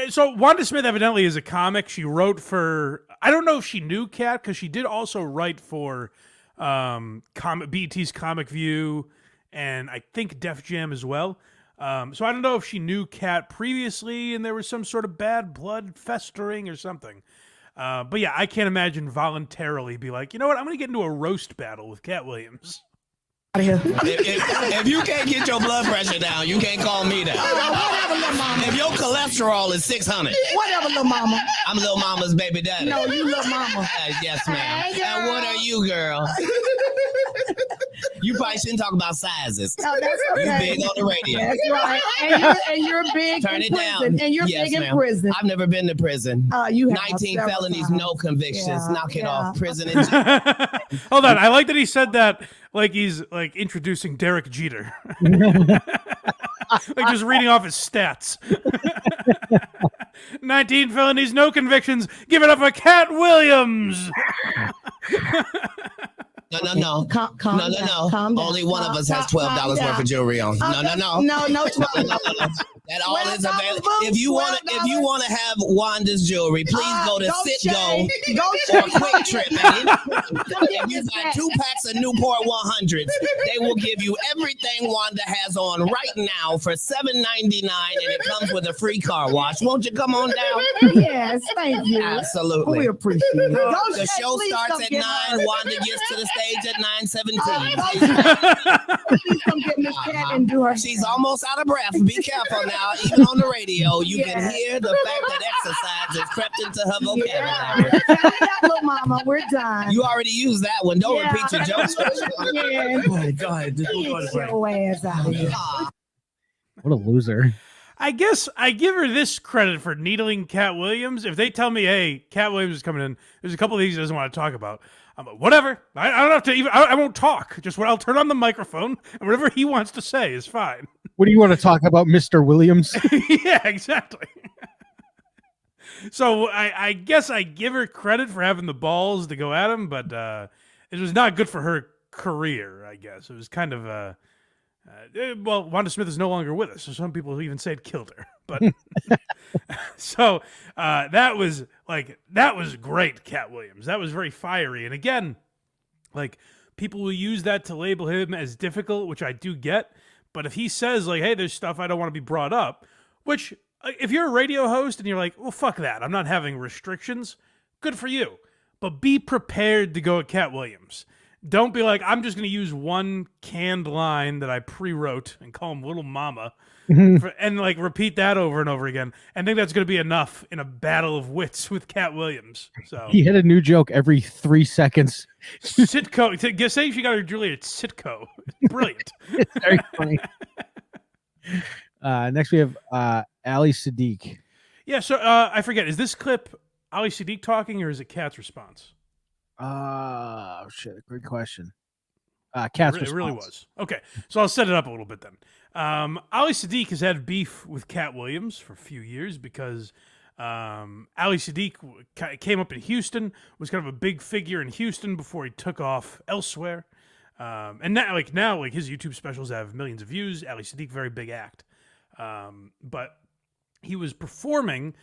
So Wanda Smith evidently is a comic. She wrote for, I don't know if she knew Katt, because she did also write for BET's Comic View and I think Def Jam as well. So I don't know if she knew Katt previously and there was some sort of bad blood festering or something. But yeah, I can't imagine voluntarily be like, you know what? I'm going to get into a roast battle with Katt Williams. If you can't get your blood pressure down, you can't call me down. Whatever, little mama. If your cholesterol is 600, Whatever, little mama. I'm little mama's baby daddy. No, you little mama. Yes, ma'am. Hey, And what are you, girl? You probably shouldn't talk about sizes. No, that's okay. You big on the radio. That's right. And you're big Turn in it prison. down. And you're Yes, big in ma'am. prison. I've never been to prison. You have 19 several felonies, times. no convictions. Yeah, Knock it yeah. off. Prison and jail. Hold on. I like that he said that like he's like introducing Derek Jeter. Like just reading off his stats. 19 felonies, no convictions. Give it up for Katt Williams. No. Calm No. down. Only one of us has Calm $12 worth of jewelry on. No. No, $12. That all is $12, available. boo. If you want to have Wanda's jewelry, please go to Citgo Go or Quick Trip. If you buy 2 packs of Newport 100s, they will give you everything Wanda has on right now for $7.99, and it comes with a free car wash. Won't you come on down? Yes, thank you. Absolutely. We appreciate it. The show starts at 9. Wanda gets to the stage at 9:17. Please come get Miss Cat and do her. She's almost out of breath. Be careful now. Even on the radio, you can hear the fact that exercise has crept into her vocabulary. That little mama, we're done. You already used that one. Don't repeat your jokes. Yeah. Go ahead. Get your ass out of here. What a loser. I guess I give her this credit for needling Katt Williams. If they tell me, hey, Katt Williams is coming in, there's a couple of things he doesn't want to talk about. I'm like, whatever. I don't have to even, I won't talk. Just I'll turn on the microphone and whatever he wants to say is fine. What do you want to talk about, Mr. Williams? Yeah, exactly. So I guess I give her credit for having the balls to go at him, but it was not good for her career, I guess. It was kind of well, Wanda Smith is no longer with us, so some people even say it killed her. But so that was great, Katt Williams. That was very fiery. And again, like people will use that to label him as difficult, which I do get. But if he says like, hey, there's stuff I don't want to be brought up, which if you're a radio host and you're like, well, fuck that, I'm not having restrictions, good for you. But be prepared to go at Katt Williams. Don't be like, I'm just going to use one canned line that I pre-wrote and call him Little Mama and like repeat that over and over again. And think that's going to be enough in a battle of wits with Katt Williams. So He hit a new joke every 3 seconds. Sitco. Say she got her Julia at Sitco. Brilliant. It's very funny. Next we have Ali Sadiq. Yeah, so I forget. Is this clip Ali Sadiq talking or is it Katt's response? Oh, shit. Great question. Katt's It really was. Okay, so I'll set it up a little bit then. Ali Sadiq has had beef with Katt Williams for a few years because Ali Sadiq came up in Houston, was kind of a big figure in Houston before he took off elsewhere. And now his YouTube specials have millions of views. Ali Sadiq, very big act. But he was performing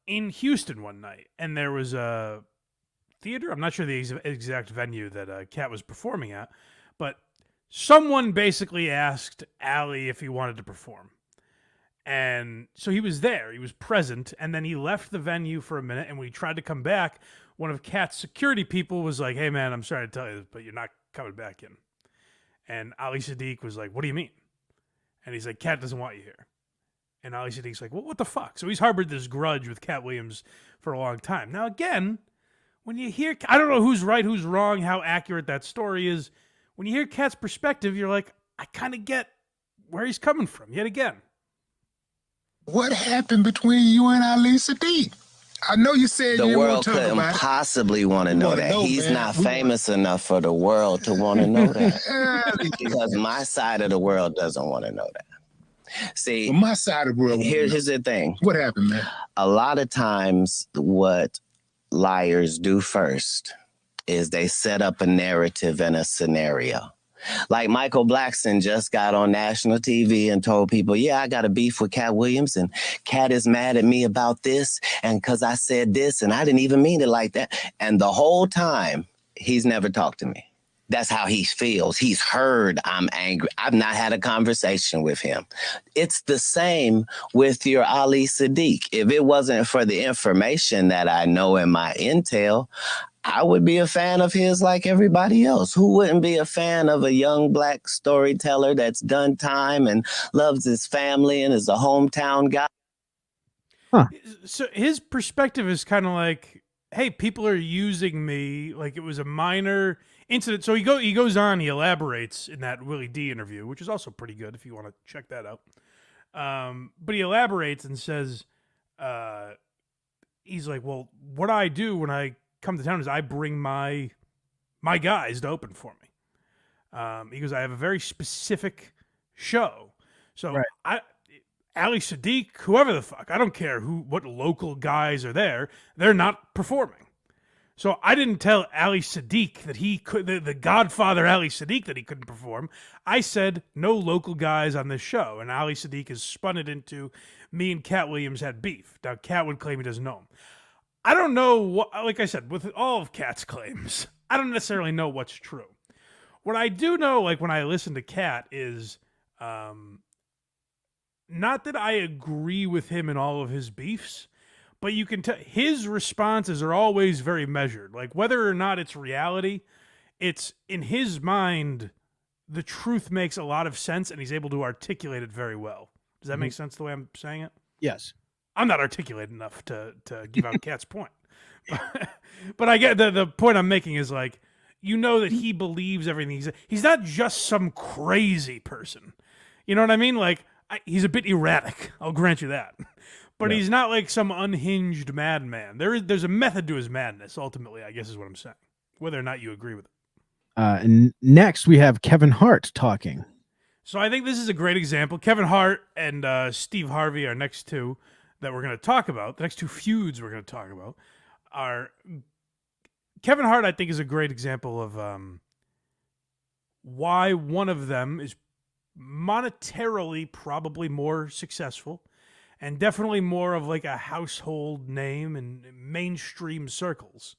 in Houston one night, and there was a theater. I'm not sure the exact venue that Katt was performing at, but someone basically asked Ali if he wanted to perform. And so he was there, he was present, and then he left the venue for a minute, and when he tried to come back, one of Katt's security people was like, hey man, I'm sorry to tell you this, but you're not coming back in. And Ali Sadiq was like, what do you mean? And he's like, Katt doesn't want you here. And Ali Sadiq's like, well, what the fuck? So he's harbored this grudge with Katt Williams for a long time. Now again, when you hear, I don't know who's right, who's wrong, how accurate that story is. When you hear Katt's perspective, you're like, I kind of get where he's coming from yet again. What happened between you and Ali Sadiq? I know you said the you world won't talk couldn't about it. possibly want to know that. He's not famous enough for the world to want to know that. Because my side of the world doesn't want to know that. See, well, my side of the world. Here's the thing. What happened, man? A lot of times what liars do first is they set up a narrative and a scenario. Like Michael Blackson just got on national TV and told people, yeah, I got a beef with Katt Williams and Katt is mad at me about this and because I said this and I didn't even mean it like that. And the whole time, he's never talked to me. That's how he feels. He's heard I'm angry. I've not had a conversation with him. It's the same with your Ali Sadiq. If it wasn't for the information that I know in my intel, I would be a fan of his like everybody else. Who wouldn't be a fan of a young Black storyteller that's done time and loves his family and is a hometown guy? So his perspective is kind of like, hey, people are using me like it was a minor incident. So he goes on, he elaborates in that Willie D interview, which is also pretty good if you want to check that out. But he elaborates and says, he's like, well, what I do when I come to town is I bring my guys to open for me. He goes, I have a very specific show. So Ali Sadiq, whoever the fuck, I don't care what local guys are there, they're not performing. So I didn't tell Ali Sadiq that he could, the Godfather Ali Sadiq, that he couldn't perform. I said no local guys on this show, and Ali Sadiq has spun it into me and Katt Williams had beef. Now Katt would claim he doesn't know him. I don't know what, like I said, with all of Katt's claims, I don't necessarily know what's true. What I do know, like when I listen to Katt, is not that I agree with him in all of his beefs, but you can tell his responses are always very measured. Like whether or not it's reality, it's in his mind, the truth makes a lot of sense and he's able to articulate it very well. Does that make sense the way I'm saying it? Yes. I'm not articulate enough to give out Katt's point. But I get the point I'm making is like, you know that he believes everything. He's not just some crazy person. You know what I mean? Like, he's a bit erratic. I'll grant you that. But he's not like some unhinged madman. There's a method to his madness, ultimately, I guess is what I'm saying. Whether or not you agree with it. And next we have Kevin Hart talking. So I think this is a great example. Kevin Hart and Steve Harvey are next two that we're going to talk about. The next two feuds we're going to talk about are... Kevin Hart, I think, is a great example of why one of them is monetarily probably more successful and definitely more of like a household name in mainstream circles.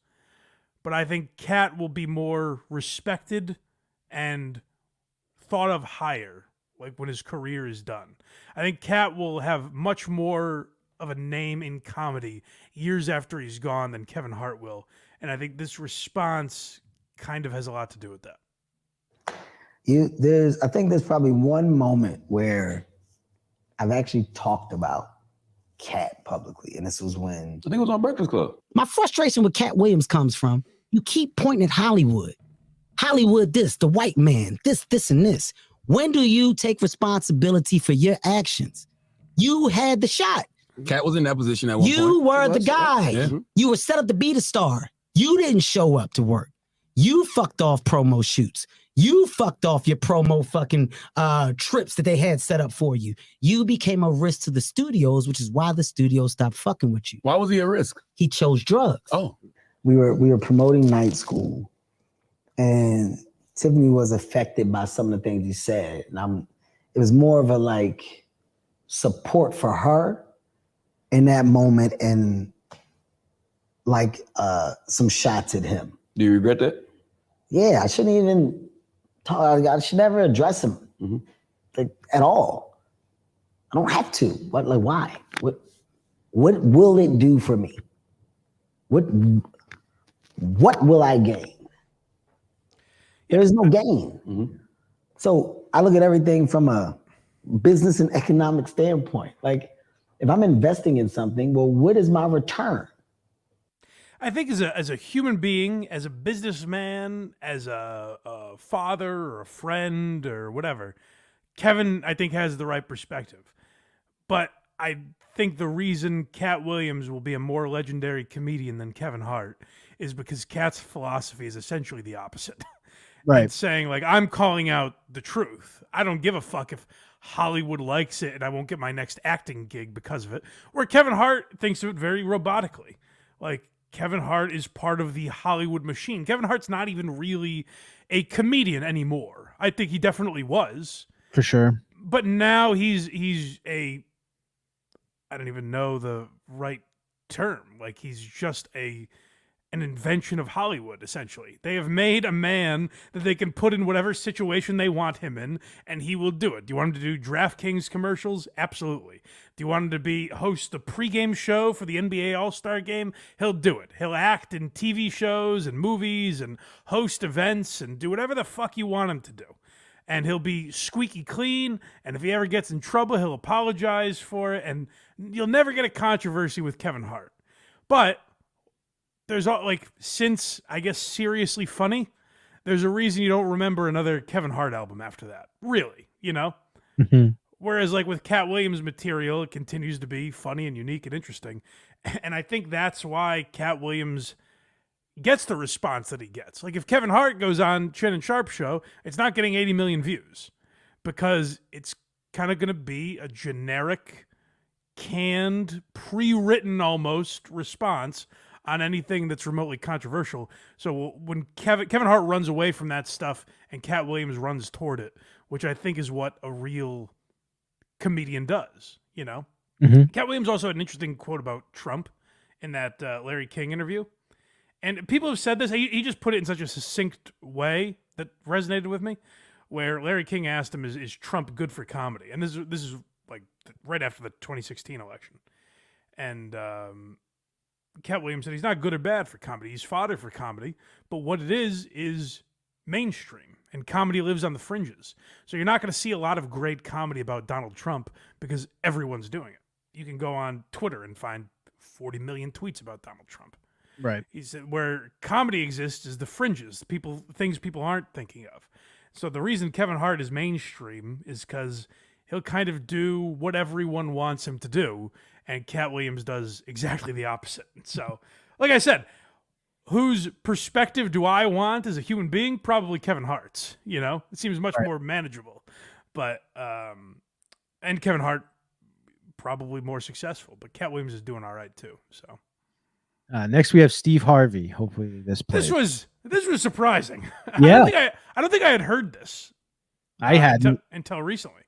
But I think Katt will be more respected and thought of higher, like when his career is done. I think Katt will have much more of a name in comedy years after he's gone than Kevin Hart will. And I think this response kind of has a lot to do with that. I think there's probably one moment where I've actually talked about Katt publicly, and this was when I think it was on Breakfast Club. My frustration with Katt Williams comes from you keep pointing at Hollywood. Hollywood this, the white man, this, and this. When do you take responsibility for your actions? You had the shot. Katt was in that position at one point. You were the guy. Yeah. You were set up to be the star. You didn't show up to work. You fucked off promo shoots. You fucked off your promo fucking trips that they had set up for you. You became a risk to the studios, which is why the studios stopped fucking with you. Why was he a risk? He chose drugs. Oh. We were promoting Night School, and Tiffany was affected by some of the things he said. And it was more of a like support for her in that moment, and like some shots at him. Do you regret that? Yeah, I shouldn't even talk. I should never address him like, at all. I don't have to. What? Like, why? What will it do for me? What will I gain? There is no gain. So I look at everything from a business and economic standpoint. Like, if I'm investing in something, well, what is my return? I think as a human being, as a businessman, as a father or a friend or whatever, Kevin, I think, has the right perspective. But I think the reason Katt Williams will be a more legendary comedian than Kevin Hart is because Katt's philosophy is essentially the opposite. Right. It's saying, like, I'm calling out the truth. I don't give a fuck if Hollywood likes it and I won't get my next acting gig because of it. Where Kevin Hart thinks of it very robotically. Like, Kevin Hart is part of the Hollywood machine. Kevin Hart's not even really a comedian anymore. I think he definitely was. For sure. But now he's a, I don't even know the right term. Like, he's just a an invention of Hollywood, essentially. They have made a man that they can put in whatever situation they want him in, and he will do it. Do you want him to do DraftKings commercials? Absolutely. Do you want him to be host the pregame show for the NBA All-Star Game? He'll do it. He'll act in TV shows and movies and host events and do whatever the fuck you want him to do. And he'll be squeaky clean, and if he ever gets in trouble, he'll apologize for it, and you'll never get a controversy with Kevin Hart. But there's since, I guess, Seriously Funny, there's a reason you don't remember another Kevin Hart album after that. Really, you know? Mm-hmm. Whereas, like, with Katt Williams' material, it continues to be funny and unique and interesting. And I think that's why Katt Williams gets the response that he gets. Like, if Kevin Hart goes on Shannon Sharp's show, it's not getting 80 million views because it's kind of going to be a generic, canned, pre-written almost response on anything that's remotely controversial. So when Kevin Hart runs away from that stuff and Katt Williams runs toward it, which I think is what a real comedian does, you know? Mm-hmm. Katt Williams also had an interesting quote about Trump in that Larry King interview. And people have said this. He just put it in such a succinct way that resonated with me, where Larry King asked him, is Trump good for comedy? And this is like right after the 2016 election. And Katt Williams said he's not good or bad for comedy. He's fodder for comedy. But what it is mainstream. And comedy lives on the fringes. So you're not going to see a lot of great comedy about Donald Trump because everyone's doing it. You can go on Twitter and find 40 million tweets about Donald Trump. Right. He said where comedy exists is the fringes, things people aren't thinking of. So the reason Kevin Hart is mainstream is because he'll kind of do what everyone wants him to do, and Katt Williams does exactly the opposite. So, like I said, whose perspective do I want as a human being? Probably Kevin Hart's. You know, it seems much more manageable. But and Kevin Hart probably more successful, but Katt Williams is doing all right too. So. Next, we have Steve Harvey. Hopefully, this plays. This was surprising. Yeah, I don't think I had heard this. I hadn't until recently.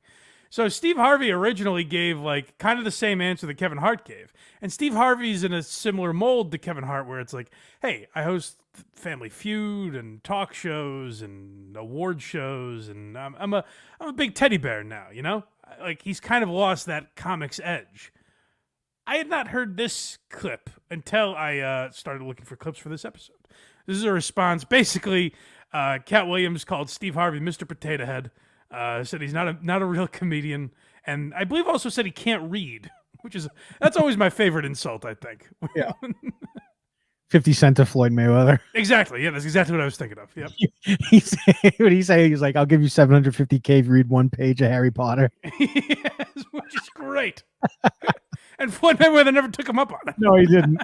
So Steve Harvey originally gave like kind of the same answer that Kevin Hart gave, and Steve Harvey's in a similar mold to Kevin Hart, where it's like, hey, I host Family Feud and talk shows and award shows, and I'm a big teddy bear now. You know, like he's kind of lost that comic's edge. I had not heard this clip until I started looking for clips for this episode. This is a response. Basically, Katt Williams called Steve Harvey Mr. Potato Head, said he's not a real comedian, and I believe also said he can't read, that's always my favorite insult, I think. Yeah. 50 Cent to Floyd Mayweather. Exactly. Yeah, that's exactly what I was thinking of. Yep. What he say? He's like, I'll give you $750K if you read one page of Harry Potter. Yes, which is great. And Floyd Mayweather never took him up on it. No, he didn't.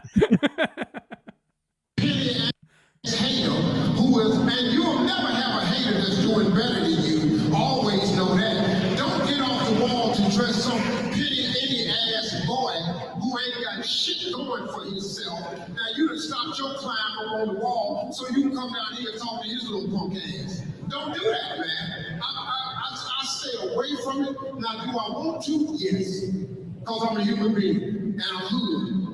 And you'll never have a hater that's doing better than you. Always know that. Don't get off the wall to dress some pity any ass boy who ain't got shit going for himself. Now you done stopped your climb up on the wall so you can come down here and talk to his little punk ass. Don't do that, man. I stay away from it. Now, do I want to? Yes. Because I'm a human being and I'm hood.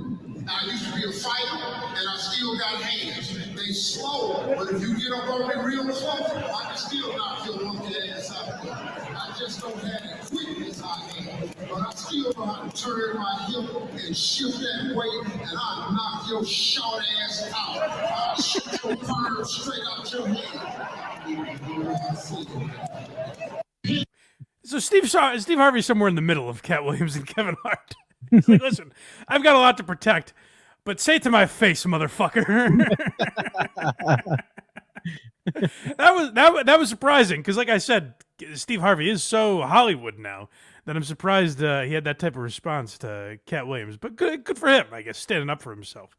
I used to be a fighter, and I still got hands. They slow, but if you get up on me real close, I can still knock your monkey ass out. I just don't have the quickness I have, but I still know how to turn my hip and shift that weight, and I'll knock your short ass out. I'll shoot your arm straight out your head. So Steve Harvey's somewhere in the middle of Katt Williams and Kevin Hart. He's like, listen, I've got a lot to protect, but say it to my face, motherfucker. that was surprising because, like I said, Steve Harvey is so Hollywood now that I'm surprised he had that type of response to Katt Williams. But good for him, I guess, standing up for himself.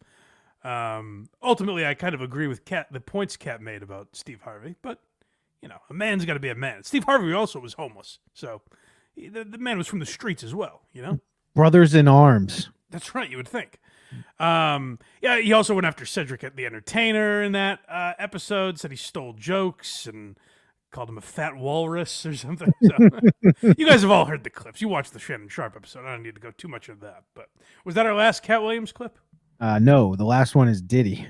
Ultimately, I kind of agree with the points Katt made about Steve Harvey, but you know, a man's got to be a man. Steve Harvey also was homeless, so the man was from the streets as well. You know. Brothers in arms. That's right, you would think. Yeah, he also went after Cedric the Entertainer in that episode, said he stole jokes and called him a fat walrus or something. So, you guys have all heard the clips. You watched the Shannon Sharp episode. I don't need to go too much into that. But was that our last Katt Williams clip? No, the last one is Diddy.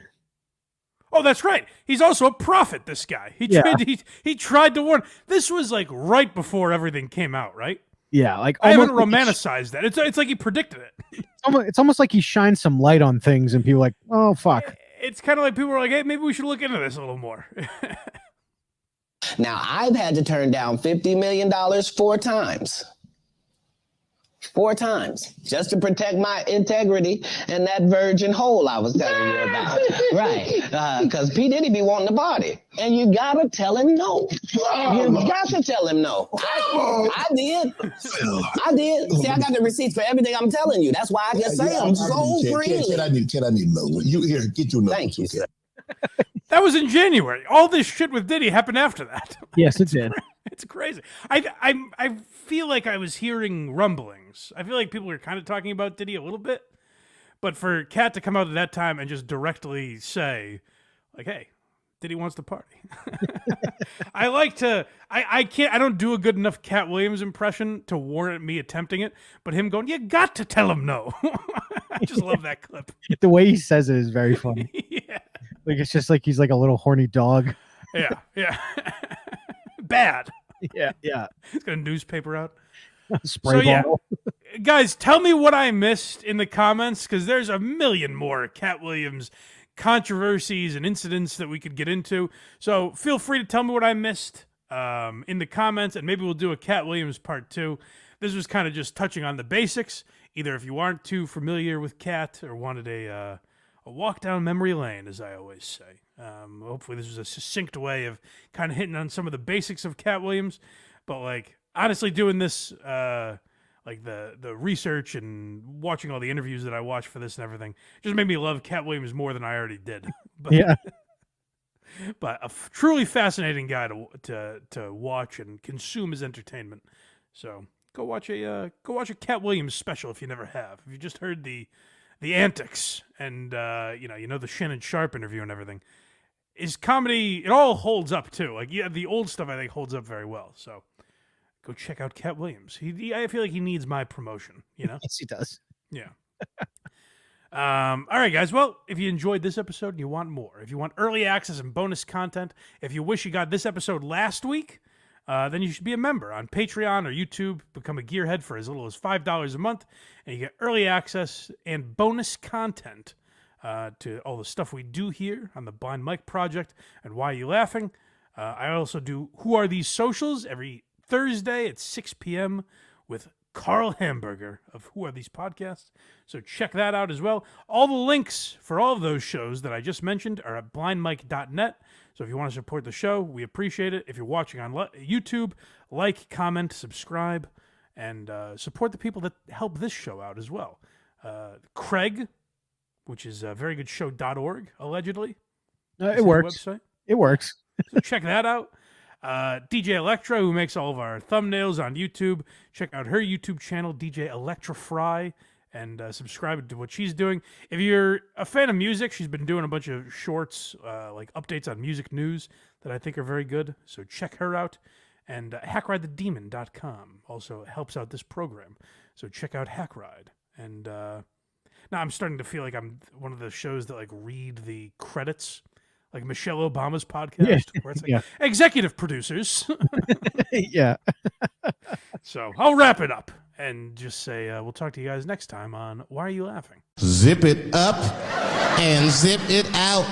Oh, that's right. He's also a prophet, this guy. He tried to warn. This was like right before everything came out, right? Yeah, like I haven't almost like romanticized that. It's like he predicted it. it's almost like he shined some light on things, and people are like, oh fuck. It's kind of like people were like, hey, maybe we should look into this a little more. Now, I've had to turn down $50 million 4 times. 4 times, just to protect my integrity and that virgin hole I was telling you about. Right, because P. Diddy be wanting to party. And you gotta tell him no. You got to tell him no. I did. See, I got the receipts for everything I'm telling you. That's why I can say them so freely. Ted, I need to know. You here, get your numbers. Thank you, sir. That was in January. All this shit with Diddy happened after that. Yes, it did. It's crazy. I feel like I was hearing rumblings. I feel like people were kind of talking about Diddy a little bit, but for Katt to come out at that time and just directly say, like, "Hey, Diddy wants to party." I don't do a good enough Katt Williams impression to warrant me attempting it, but him going, "You got to tell him no." I just love that clip. The way he says it is very funny. Yeah. Like it's just like he's like a little horny dog. Yeah. Bad. Yeah. He's got a newspaper out. Spray bottle. Guys, tell me what I missed in the comments, because there's a million more Katt Williams controversies and incidents that we could get into. So feel free to tell me what I missed in the comments, and maybe we'll do a Katt Williams part 2. This was kind of just touching on the basics. Either if you aren't too familiar with Katt or wanted a walk down memory lane, as I always say. Hopefully this was a succinct way of kind of hitting on some of the basics of Katt Williams. But like honestly doing this, like the research and watching all the interviews that I watched for this and everything, just made me love Katt Williams more than I already did. But, yeah. But a truly fascinating guy to watch and consume his entertainment. So go watch a Katt Williams special if you never have. If you just heard the antics and you know the Shannon Sharp interview and everything, his comedy, it all holds up too. Like the old stuff I think holds up very well. So go check out Katt Williams. I feel like he needs my promotion. You know? Yes, he does. Yeah. All right, guys. Well, if you enjoyed this episode and you want more, if you want early access and bonus content, if you wish you got this episode last week, then you should be a member on Patreon or YouTube. Become a gearhead for as little as $5 a month, and you get early access and bonus content to all the stuff we do here on the Blind Mike Project and Why Are You Laughing? I also do Who Are These Socials every Thursday at 6 p.m. with Carl Hamburger of Who Are These Podcasts. So check that out as well. All the links for all of those shows that I just mentioned are at blindmike.net. So if you want to support the show, we appreciate it. If you're watching on YouTube, like, comment, subscribe, and support the people that help this show out as well. Craig, which is verygoodShow.org, allegedly. It works. Website. It works. So check that out. DJ Electra, who makes all of our thumbnails on YouTube. Check out her YouTube channel, DJ Electra Fry, and subscribe to what she's doing. If you're a fan of music, she's been doing a bunch of shorts, like updates on music news that I think are very good. So check her out. And HackRideTheDemon.com also helps out this program. So check out Hackride. And now I'm starting to feel like I'm one of the shows that like read the credits, like Michelle Obama's podcast, where it's like executive producers. Yeah. So I'll wrap it up and just say we'll talk to you guys next time on Why Are You Laughing? Zip it up and zip it out.